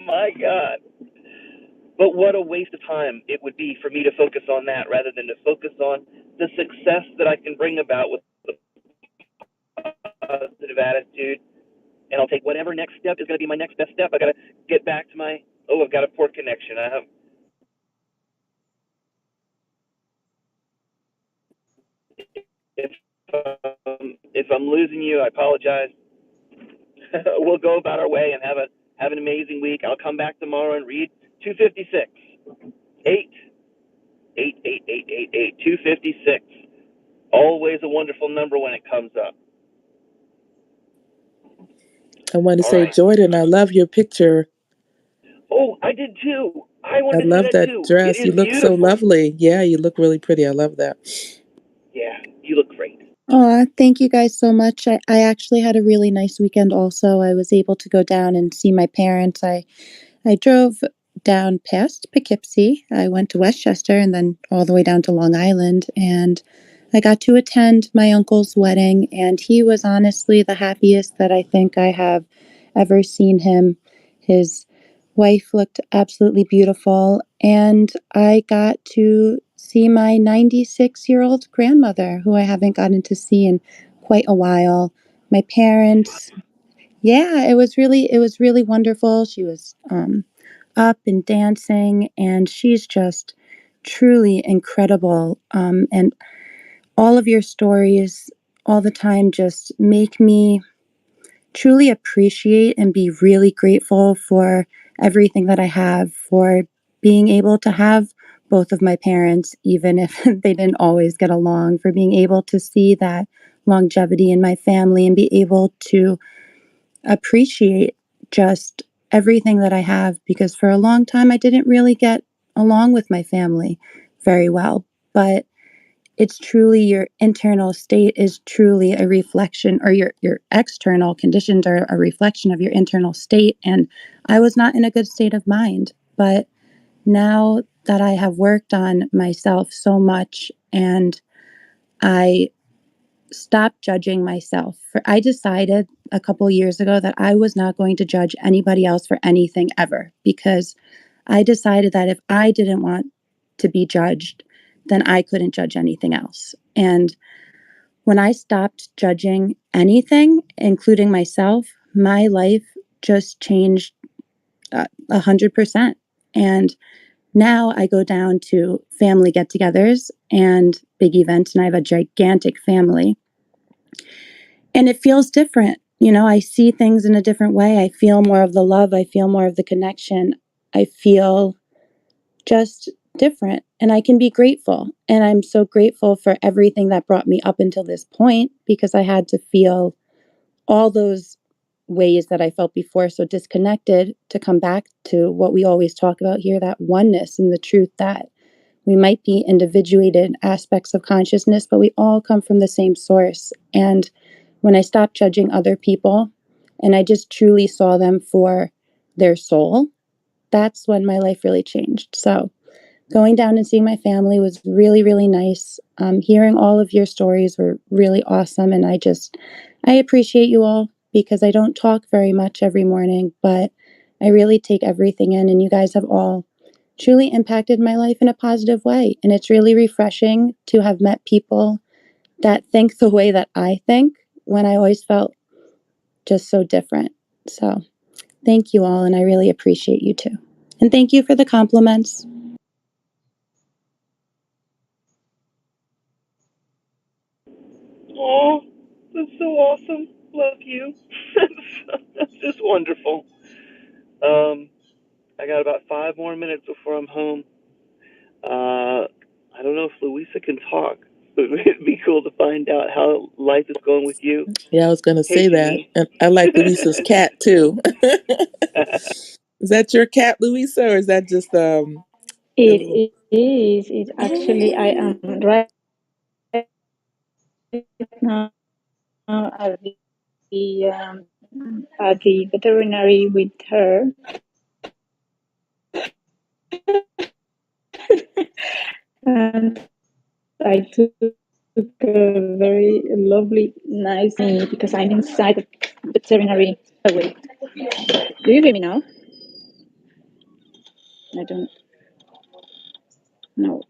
My God. But what a waste of time it would be for me to focus on that rather than to focus on the success that I can bring about with the positive attitude. And I'll take whatever next step is going to be my next best step. I got to get back to my, I've got a poor connection. I have, if I'm losing you, I apologize. We'll go about our way and have an amazing week. I'll come back tomorrow and read 256. 256. Always a wonderful number when it comes up. I want to All say, right. Jordan, I love your picture. Oh, I did too. I I wanted to say love that that too. It dress. You is look so beautiful. lovely. Yeah, you look really pretty. I love that. Yeah, you look great. Aw, thank you guys so much. I actually had a really nice weekend also. I was able to go down and see my parents. I drove down past Poughkeepsie. I went to Westchester and then all the way down to Long Island. And I got to attend my uncle's wedding. And he was honestly the happiest that I think I have ever seen him. His wife looked absolutely beautiful. And I got to see my 96-year-old grandmother, who I haven't gotten to see in quite a while. My parents, yeah, it was really wonderful. She was up and dancing, and she's just truly incredible. And all of your stories all the time just make me truly appreciate and be really grateful for everything that I have, for being able to have both of my parents, even if they didn't always get along, for being able to see that longevity in my family and be able to appreciate just everything that I have, because for a long time I didn't really get along with my family very well. But it's truly your internal state is truly a reflection, or your external conditions are a reflection of your internal state. And I was not in a good state of mind. But now that I have worked on myself so much, and I stop judging myself. I decided a couple years ago that I was not going to judge anybody else for anything ever, because I decided that if I didn't want to be judged, then I couldn't judge anything else. And when I stopped judging anything, including myself, my life just changed 100%. And now I go down to family get-togethers and big events, and I have a gigantic family. And it feels different. You know, I see things in a different way. I feel more of the love. I feel more of the connection. I feel just different. And I can be grateful. And I'm so grateful for everything that brought me up until this point, because I had to feel all those ways that I felt before, so disconnected, to come back to what we always talk about here, that oneness, and the truth that we might be individuated aspects of consciousness, but we all come from the same source. And when I stopped judging other people and I just truly saw them for their soul, that's when my life really changed. So going down and seeing my family was really, really nice. Hearing all of your stories were really awesome. And I appreciate you all, because I don't talk very much every morning, but I really take everything in. And you guys have all truly impacted my life in a positive way. And it's really refreshing to have met people that think the way that I think, when I always felt just so different. So thank you all. And I really appreciate you too. And thank you for the compliments. Oh, that's so awesome. Love you. That's just wonderful. I got about 5 more minutes before I'm home. I don't know if Louisa can talk. it'd be cool to find out how life is going with you. Yeah, I was going to Hey, say that. Janine. And I like Luisa's cat too. Is that your cat, Luisa, or is that just your little? It is. It actually, I am right now at the veterinary with her. And I took a very lovely, nice because I'm inside the veterinary. Oh, wait. Do you hear me now? I don't know.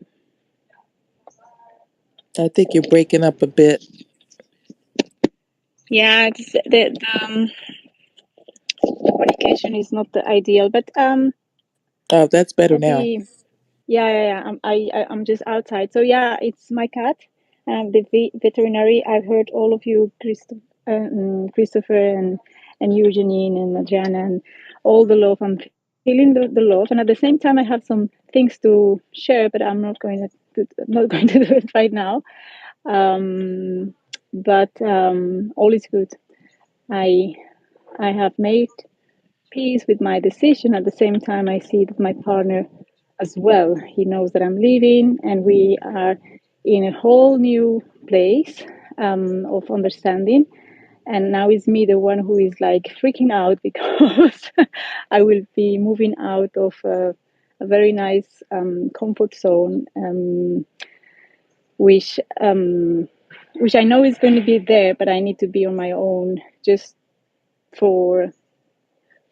I think you're breaking up a bit. Yeah, it's the communication is not the ideal, but Oh, that's better now. the yeah. I'm just outside. So yeah, it's my cat. The veterinary. I've heard all of you, Christopher and you, Janine and Adriana, and all the love. I'm feeling the love, and at the same time, I have some things to share, but I'm not going to do it right now. But all is good. I I have made peace with my decision. At the same time, I see that my partner as well. He knows that I'm leaving, and we are in a whole new place of understanding. And now it's me, the one who is like freaking out because I will be moving out of a very nice comfort zone, which which I know is going to be there, but I need to be on my own just for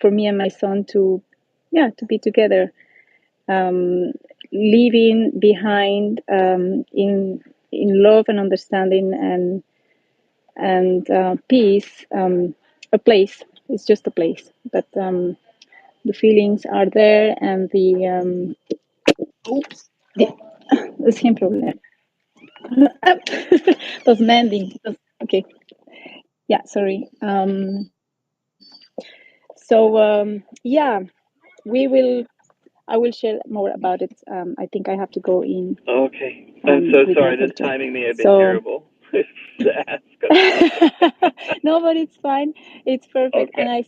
me and my son to to be together, leaving behind in love and understanding and peace, a place. It's just a place, but the feelings are there, and oops, the, sin problem. That's mending. Okay, yeah, sorry. So yeah, we will. I will share more about it. I think I have to go in Okay. I'm so with my sorry. This daughter. timing may have been So terrible to ask about that. no, but it's fine. It's perfect. Okay. And I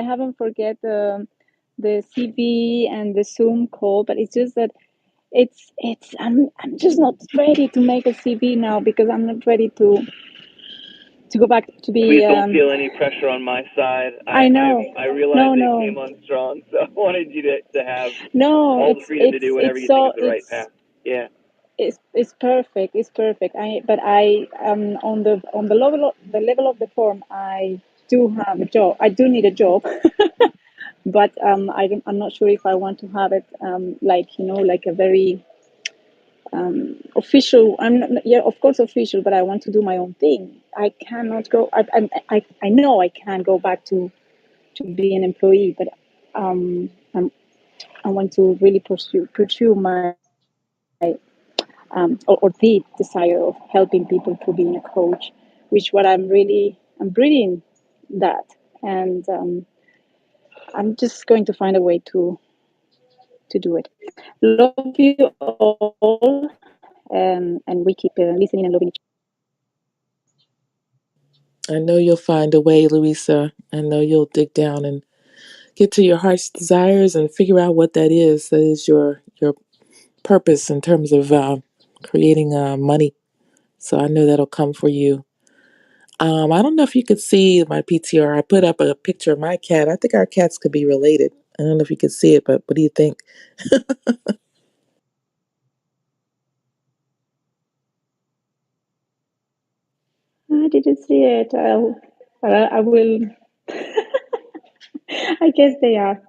haven't forget the CV and the Zoom call, but it's just that I'm just not ready to make a CV now because I'm not ready to go back to Please be. don't feel any pressure on my side. I know. I realize No, it no, came on strong, so I wanted you to have no. all the freedom to do whatever you think is the right path. Yeah. It's perfect. It's perfect. I on the level of the form, I do have a job. I do need a job, but I'm not sure if I want to have it like like a very official. I'm not, yeah, of course official, but I want to do my own thing. I cannot go. I know I can't go back to be an employee, but I'm, I want to really pursue my or the desire of helping people to being a coach, which what I'm breeding that, and I'm just going to find a way to do it. Love you all, and we keep listening and loving each I know you'll find a way, Luisa. I know you'll dig down and get to your heart's desires and figure out what that is. That is your purpose in terms of creating money. So I know that'll come for you. I don't know if you could see my PTR. I put up a picture of my cat. I think our cats could be related. I don't know if you could see it, but what do you think? other. I didn't see it. I will. I guess they are.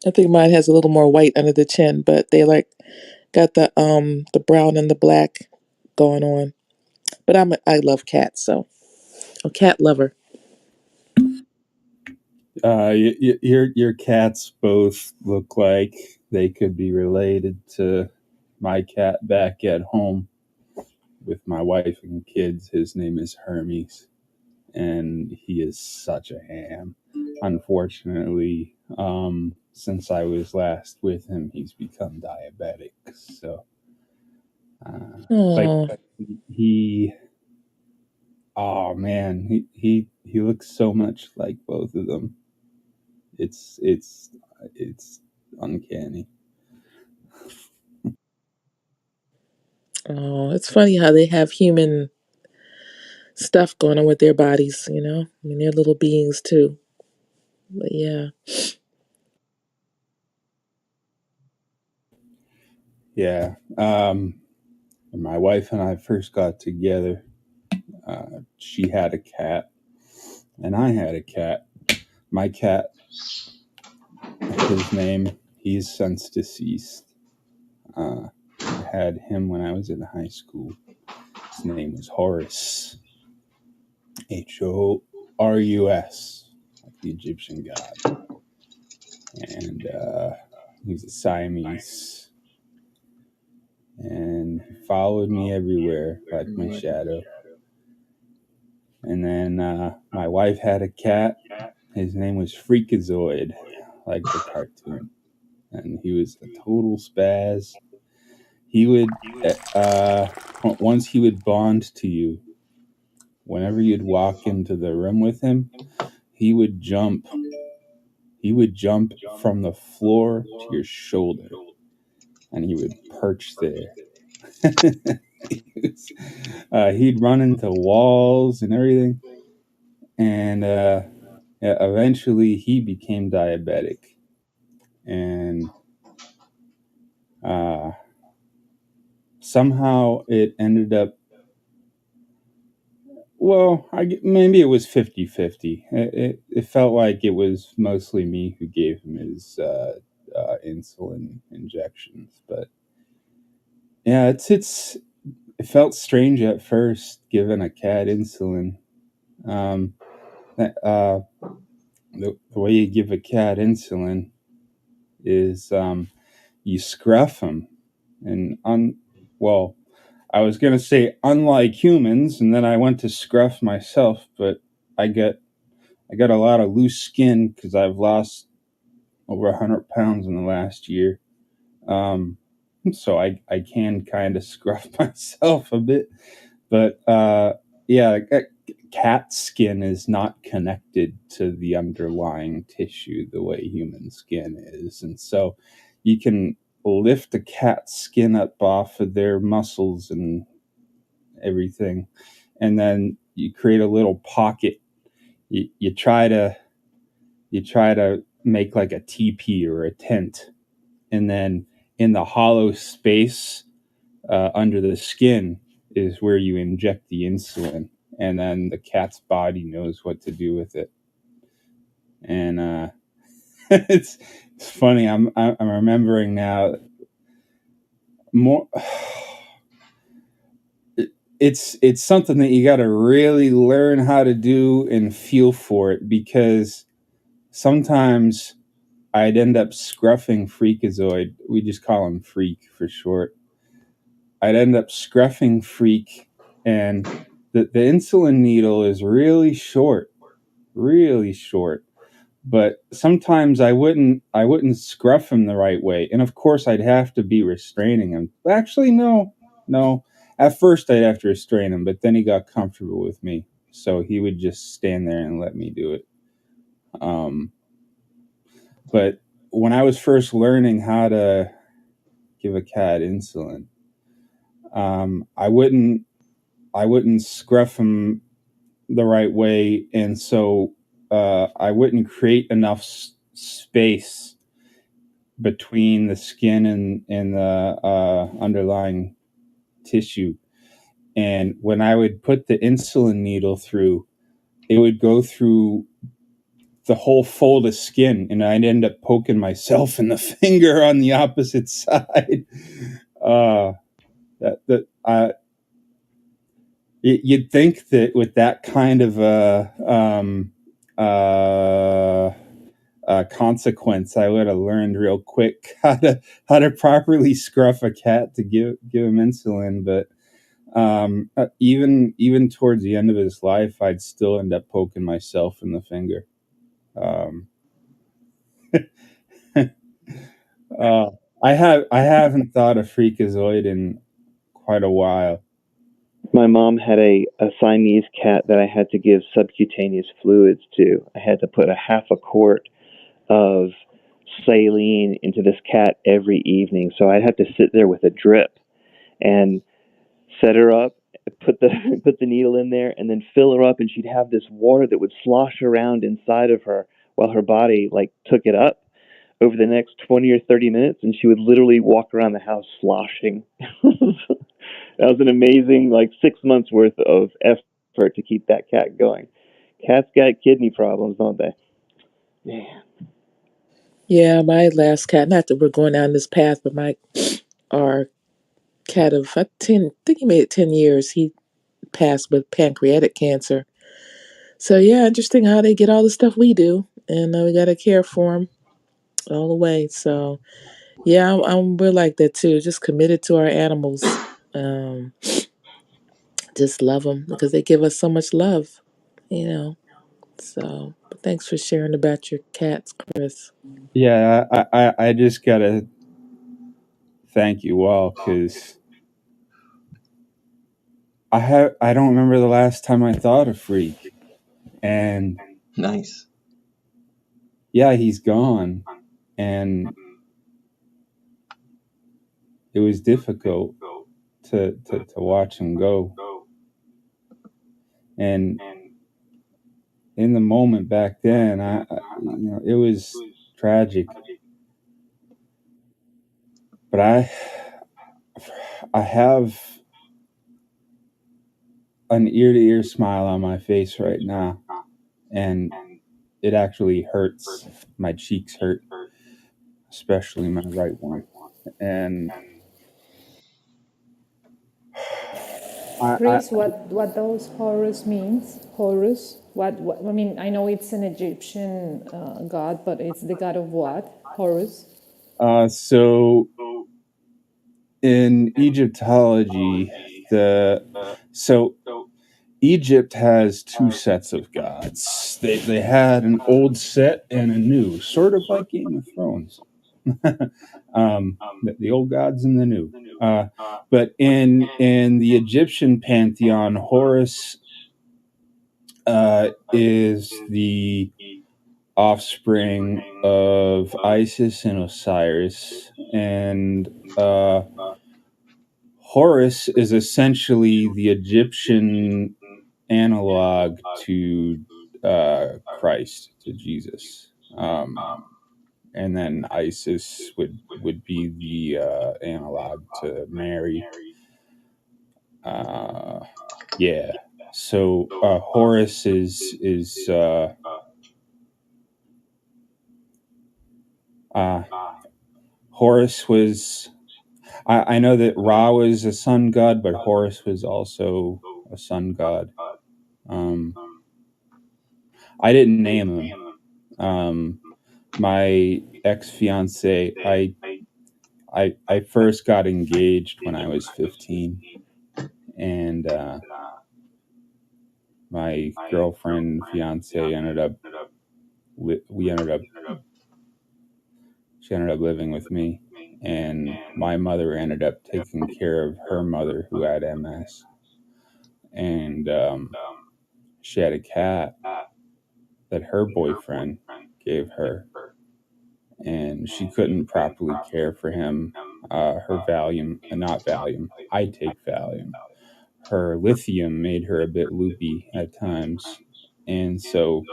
I think mine has a little more white under the chin, but they like got the brown and the black going on. But I love cats, so a cat lover. Your cats both look like they could be related to my cat back at home with my wife and kids. His name is Hermes, and he is such a ham. Unfortunately, since I was last with him, he's become diabetic. So Like Oh, he, oh man, he looks so much like both of them. It's uncanny. oh, it's funny how they have human stuff going on with their bodies, you know? I mean, they're little beings too. But yeah. Yeah. When my wife and I first got together, she had a cat, and I had a cat. My cat, his name, he's since deceased. I had him when I was in high school. His name was Horus, Horus, like the Egyptian god, and he's a Siamese, and he followed me everywhere like my shadow. And then my wife had a cat. His name was Freakazoid, like the cartoon, and he was a total spaz. He would once he would bond to you. Whenever you'd walk into the room with him, he would jump. He would jump from the floor to your shoulder, and he would perch there. He'd run into walls and everything, and eventually he became diabetic, and somehow it ended up, well, maybe it was 50-50. It felt like it was mostly me who gave him his insulin injections, but yeah, it felt strange at first giving a cat insulin. The way you give a cat insulin is you scruff them, and well, I was gonna say unlike humans, and then I went to scruff myself, but I got a lot of loose skin because I've lost over 100 pounds in the last year. So I can kind of scruff myself a bit, but yeah, cat skin is not connected to the underlying tissue the way human skin is, and so you can lift the cat's skin up off of their muscles and everything, and then you create a little pocket. You try to make like a teepee or a tent, and then in the hollow space under the skin is where you inject the insulin, and then the cat's body knows what to do with it. And it's funny. I'm remembering now more. It's something that you got to really learn how to do and feel for it, because sometimes I'd end up scruffing Freakazoid. We just call him Freak for short. I'd end up scruffing Freak, and the insulin needle is really short, but sometimes I wouldn't scruff him the right way, and of course I'd have to be restraining him. Actually, no. At first I'd have to restrain him, but then he got comfortable with me, so he would just stand there and let me do it. But when I was first learning how to give a cat insulin, I wouldn't scruff him the right way, and so I wouldn't create enough space between the skin and the underlying tissue. And when I would put the insulin needle through, it would go through the whole fold of skin, and I'd end up poking myself in the finger on the opposite side. You'd think that with that kind of consequence, I would have learned real quick how to properly scruff a cat to give him insulin. But even towards the end of his life, I'd still end up poking myself in the finger. I haven't thought of Freakazoid in quite a while. My mom had a Siamese cat that I had to give subcutaneous fluids to. I had to put a half a quart of saline into this cat every evening. So I'd have to sit there with a drip and set her up, put the put the needle in there, and then fill her up, and she'd have this water that would slosh around inside of her while her body like took it up over the next 20 or 30 minutes, and she would literally walk around the house sloshing. That was an amazing 6 months worth of effort to keep that cat going. Cats got kidney problems, don't they? Man. Yeah, my last cat, not that we're going down this path, but our cat of 10, I think he made it 10 years. He passed with pancreatic cancer. So yeah, interesting how they get all the stuff we do. And we got to care for them all the way. So yeah, we're like that too. Just committed to our animals. Um, just love them because they give us so much love, you know. So, but thanks for sharing about your cats, Chris. Yeah, I just gotta thank you all, because I don't remember the last time I thought of Freak, and Nice. yeah, he's gone, and it was difficult to watch him go, and in the moment back then, it was tragic, but I have an ear-to-ear smile on my face right now, and it actually hurts. My cheeks hurt, especially my right one. And I Chris, what those Horus means? Horus? What? I mean, I know it's an Egyptian god, but it's the god of what? Horus. so in Egyptology, so Egypt has two sets of gods. They had an old set and a new, sort of like Game of Thrones. The old gods and the new. But in the Egyptian pantheon, Horus is the offspring of Isis and Osiris, and Horus is essentially the Egyptian analog to Christ, to Jesus. And then Isis would be the analog to Mary. Yeah. So Horus is Horus was. I know that Ra was a sun god, but Horus was also a sun god. I didn't name him. My ex-fiance, I first got engaged when I was 15, and my girlfriend, fiance, she ended up living with me, and my mother ended up taking care of her mother who had MS, and she had a cat that her boyfriend gave her, and she couldn't properly care for him. Her Valium, not Valium, I take Valium. Her lithium made her a bit loopy at times, and so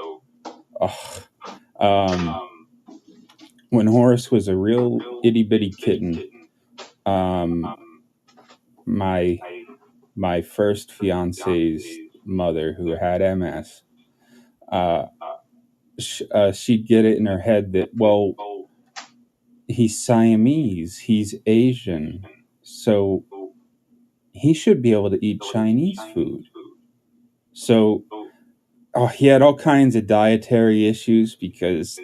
when Horace was a real itty bitty kitten, my first fiance's mother, who had MS, she'd get it in her head that, well, he's Siamese, he's Asian, so he should be able to eat Chinese food. So he had all kinds of dietary issues because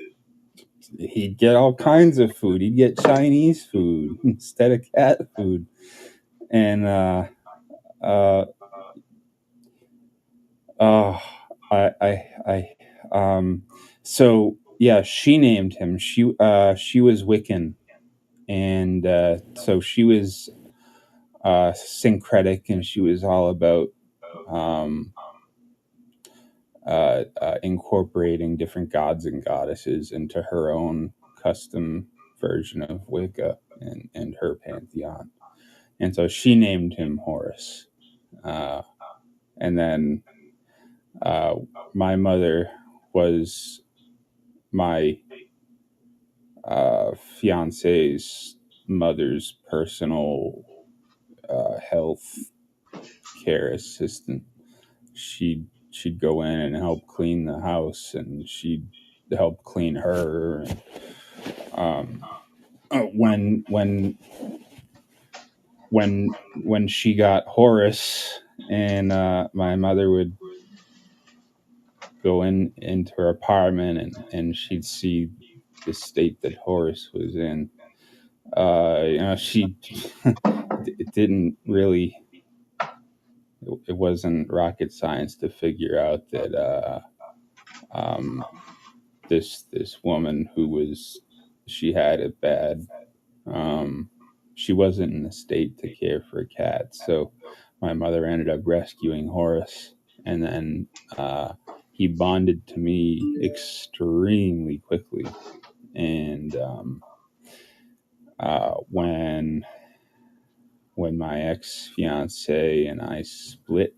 he'd get all kinds of food. He'd get Chinese food instead of cat food. And so yeah, she named him. She was Wiccan, and so she was syncretic, and she was all about incorporating different gods and goddesses into her own custom version of Wicca and her pantheon. And so she named him Horus. And then my mother was my fiance's mother's personal health care assistant. She'd go in and help clean the house, and she'd help clean her. And, when she got Horus, and my mother would go into her apartment, and she'd see the state that Horus was in. She it didn't really. It wasn't rocket science to figure out that this woman she had it bad. She wasn't in a state to care for a cat, so my mother ended up rescuing Horus, and then he bonded to me extremely quickly. And when my ex-fiance and I split,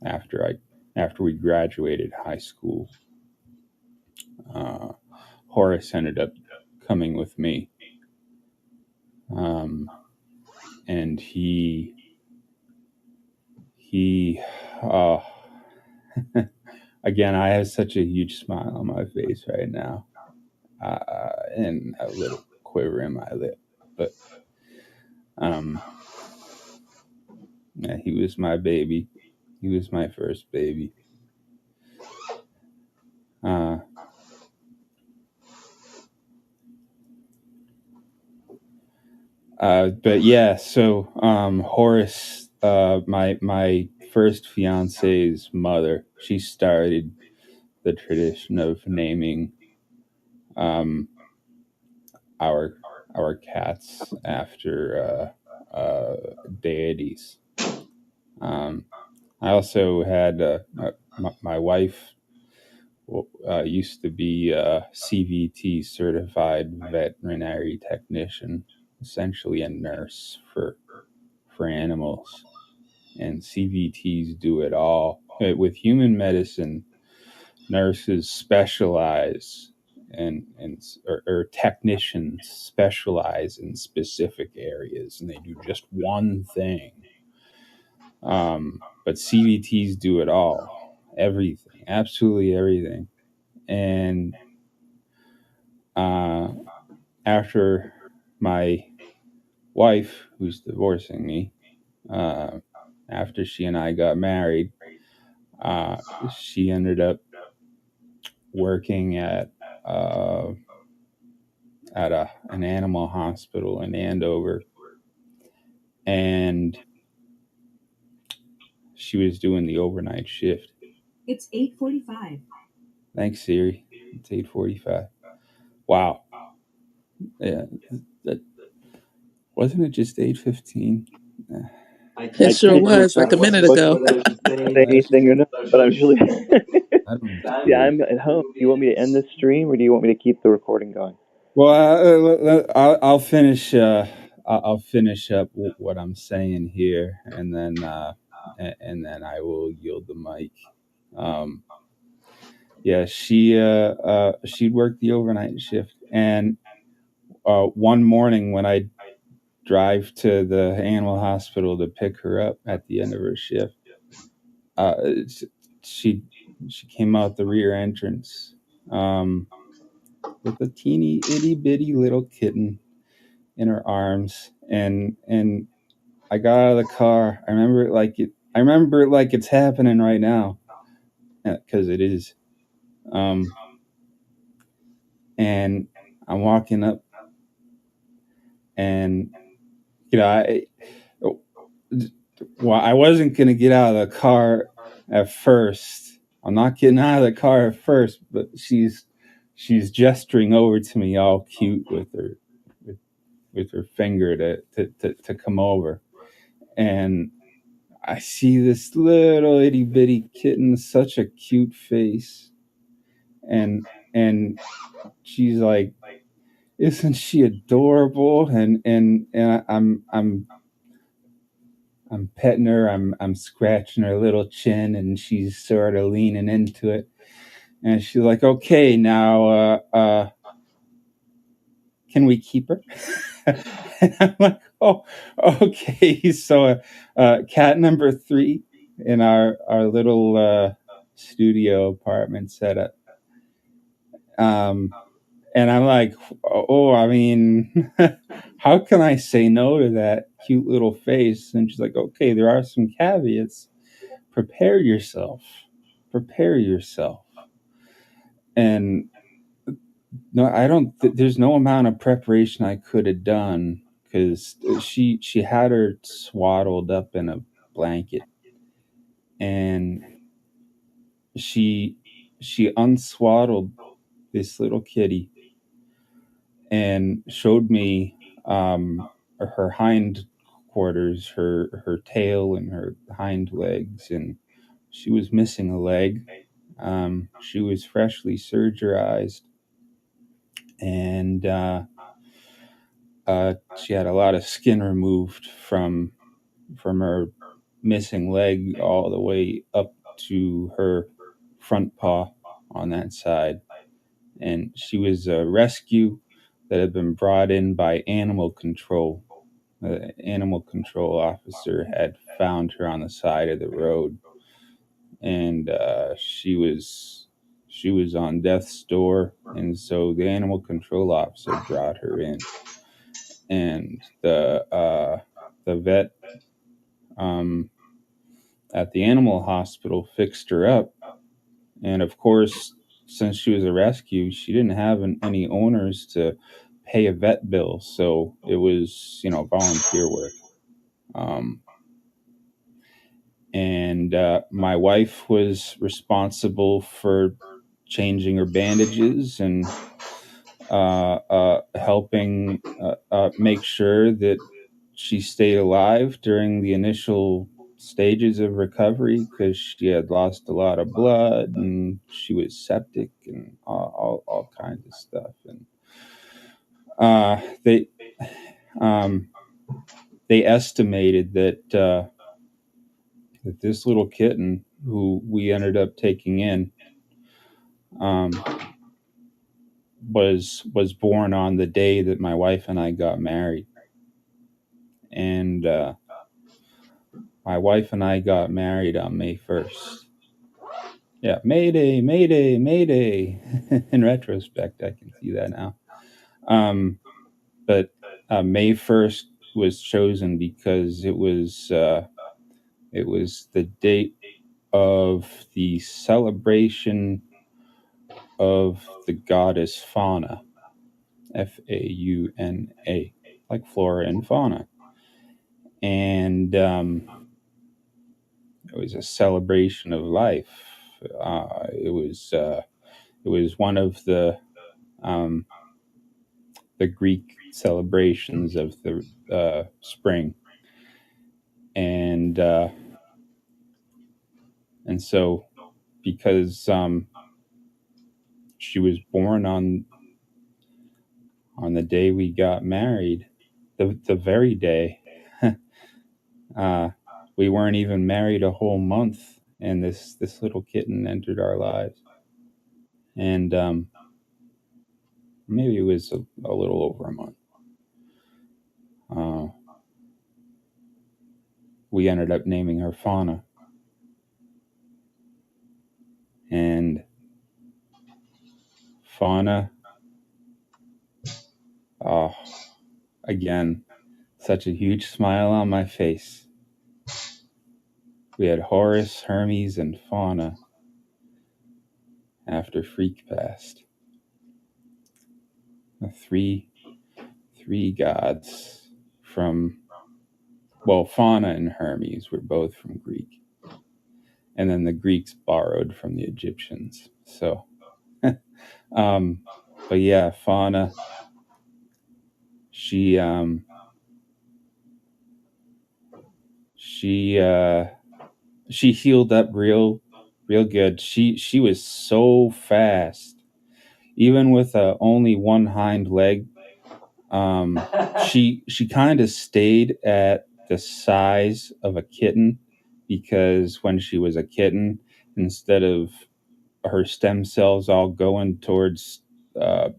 after we graduated high school, Horace ended up coming with me. And he again, I have such a huge smile on my face right now, and a little quiver in my lip, but yeah, he was my baby. He was my first baby. But yeah, so Horace, my first fiance's mother, she started the tradition of naming our cats after deities. I also had my wife used to be a CVT certified veterinary technician, essentially a nurse for animals. And CVTs do it all. With human medicine, nurses specialize or technicians specialize in specific areas, and they do just one thing. But CVTs do it all, everything, absolutely everything. And after my wife, who's divorcing me, after she and I got married, she ended up working at an animal hospital in Andover, and she was doing the overnight shift. It's 8:45. Thanks, Siri. It's 8:45. Wow. Yeah, that wasn't it just 8:15? It sure was, like a minute ago. Say anything or not, but I'm really. I don't Yeah, I'm at home. Do you want me to end this stream, or do you want me to keep the recording going? Well, I'll finish. I'll finish up what I'm saying here, and then I will yield the mic. Yeah, she'd worked the overnight shift, and one morning when I drive to the animal hospital to pick her up at the end of her shift, she came out the rear entrance with a teeny itty bitty little kitten in her arms, and I got out of the car. I remember it like it's happening right now, because it is. And I'm walking up, and I wasn't gonna get out of the car at first. I'm not getting out of the car at first, but she's gesturing over to me all cute with finger to come over, and I see this little itty bitty kitten, such a cute face, and she's like, isn't she adorable? And I'm petting her, I'm scratching her little chin, and she's sort of leaning into it, and she's like, okay, now can we keep her? And I'm like, oh, okay. So cat number 3 in our little studio apartment setup. And I'm like, oh, I mean, how can I say no to that cute little face? And she's like, okay, there are some caveats. Prepare yourself. And no, I don't. There's no amount of preparation I could have done, because she had her swaddled up in a blanket, and she unswaddled this little kitty and showed me her hind quarters, her tail and her hind legs, and she was missing a leg. She was freshly surgerized, and she had a lot of skin removed from her missing leg all the way up to her front paw on that side. And she was a rescue that had been brought in by animal control. The animal control officer had found her on the side of the road, and she was on death's door, and so the animal control officer brought her in, and the vet at the animal hospital fixed her up. And of course, since she was a rescue, she didn't have any owners to pay a vet bill, so it was, volunteer work. And my wife was responsible for changing her bandages and helping make sure that she stayed alive during the initial stages of recovery, because she had lost a lot of blood and she was septic and all kinds of stuff. And they estimated that this little kitten, who we ended up taking in, was born on the day that my wife and I got married. And my wife and I got married on May 1st. Yeah, Mayday, Mayday, Mayday. In retrospect, I can see that now. But May 1st was chosen because it was the date of the celebration of the goddess Fauna, Fauna, like flora and fauna. And it was a celebration of life. It was one of the Greek celebrations of the spring, and so because she was born on the day we got married, the very day, we weren't even married a whole month, and this little kitten entered our lives. And maybe it was a little over a month. We ended up naming her Fauna. And Fauna, again, such a huge smile on my face. We had Horus, Hermes, and Fauna after Freak passed. The three gods from, Fauna and Hermes were both from Greek. And then the Greeks borrowed from the Egyptians. So, but yeah, Fauna, she healed up real good. She was so fast, even with only one hind leg. She kind of stayed at the size of a kitten, because when she was a kitten, instead of her stem cells all going towards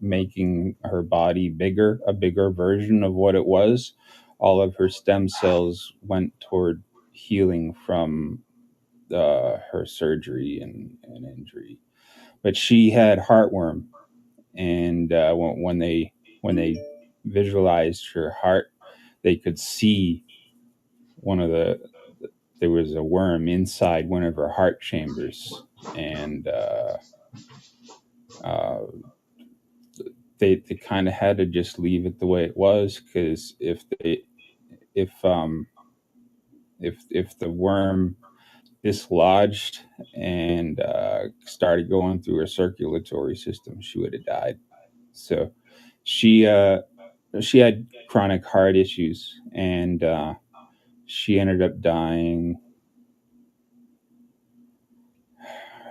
making her body bigger, a bigger version of what it was, all of her stem cells went toward healing from her surgery and injury. But she had heartworm, and when they visualized her heart, they could see there was a worm inside one of her heart chambers, and they kind of had to just leave it the way it was, because if the worm dislodged and started going through her circulatory system, she would have died. So she had chronic heart issues, and she ended up dying.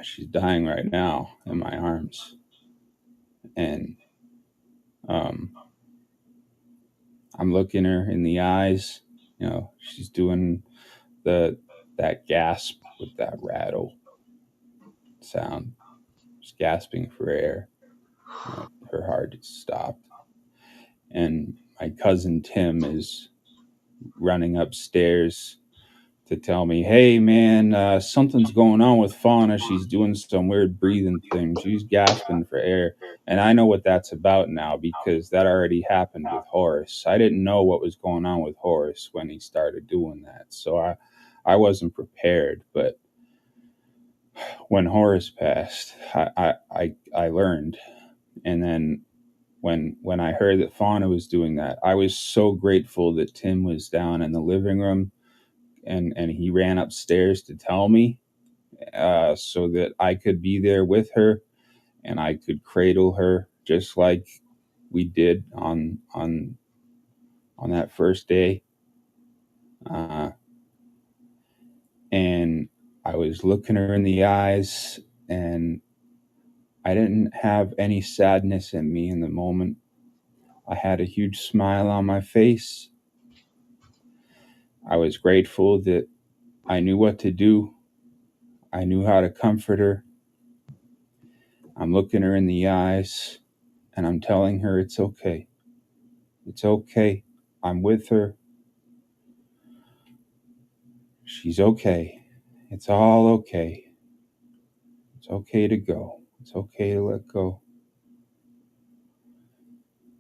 She's dying right now in my arms, and I'm looking her in the eyes. She's doing that gasp with that rattle sound. She's gasping for air. Her heart just stopped. And my cousin Tim is running upstairs to tell me, "Hey man, something's going on with Fauna. She's doing some weird breathing thing. She's gasping for air." And I know what that's about now, because that already happened with Horace. I didn't know what was going on with Horace when he started doing that, so I wasn't prepared. But when Horace passed, I learned. And then when I heard that Fauna was doing that, I was so grateful that Tim was down in the living room, and he ran upstairs to tell me, so that I could be there with her, and I could cradle her just like we did on that first day. And I was looking her in the eyes, and I didn't have any sadness in me in the moment. I had a huge smile on my face. I was grateful that I knew what to do. I knew how to comfort her. I'm looking her in the eyes, and I'm telling her it's okay. It's okay. I'm with her. She's okay. It's all okay. It's okay to go. It's okay to let go.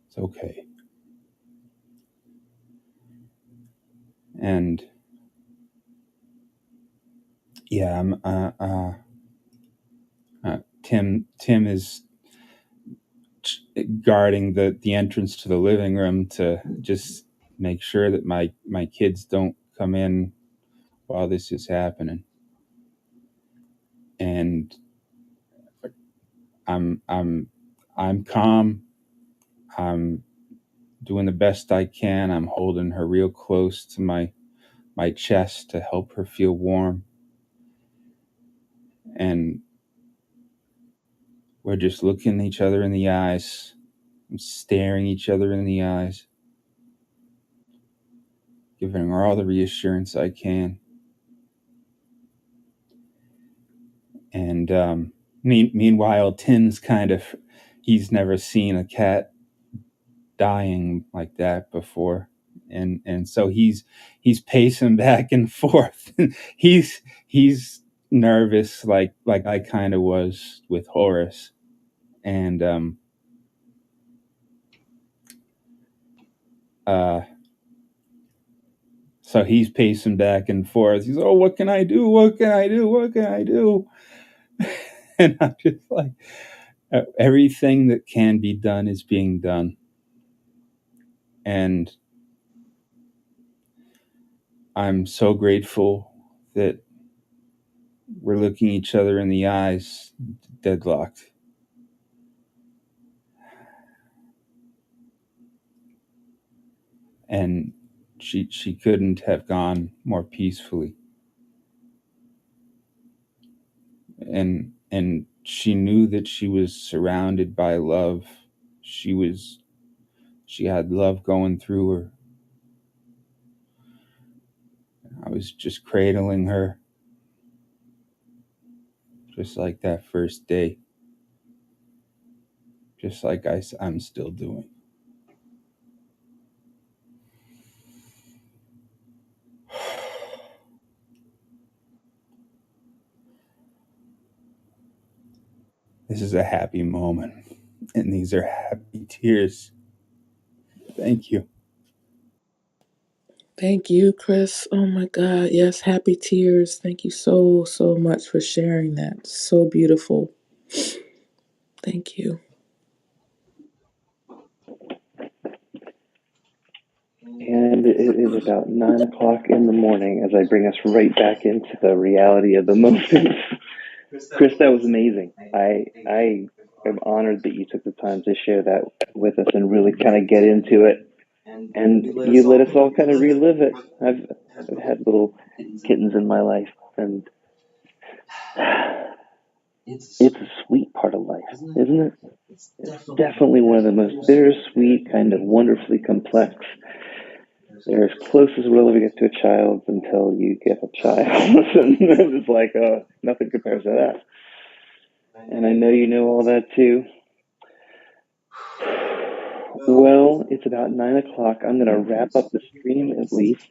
It's okay. And yeah, Tim is guarding the entrance to the living room to just make sure that my kids don't come in while this is happening. And I'm calm. I'm doing the best I can. I'm holding her real close to my chest to help her feel warm. And we're just looking each other in the eyes. I'm staring each other in the eyes, giving her all the reassurance I can. And meanwhile, Tim's he's never seen a cat dying like that before. And so he's pacing back and forth. he's nervous, like I kind of was with Horace. And so he's pacing back and forth. He's, "Oh, what can I do? What can I do? What can I do?" And I'm just like, everything that can be done is being done. And I'm so grateful that we're looking each other in the eyes, deadlocked. and she couldn't have gone more peacefully. And she knew that she was surrounded by love. She had love going through her. I was just cradling her, just like that first day, just like I'm still doing. This is a happy moment, and these are happy tears. Thank you. Thank you, Chris. Oh my God. Yes, happy tears. Thank you so, so much for sharing that. So beautiful. Thank you. And it is about 9 o'clock in the morning as I bring us right back into the reality of the moment. Chris, that was amazing. I am honored that you took the time to share that with us and really kind of get into it. And you let us all kind of relive it. I've had little kittens in my life, and it's a sweet part of life, isn't it? It's definitely one of the most bittersweet, kind of wonderfully complex. They're as close as we'll ever get to a child until you get a child. And it's like, nothing compares to that. And I know you know all that too. Well, it's about 9 o'clock. I'm going to wrap up the stream at least.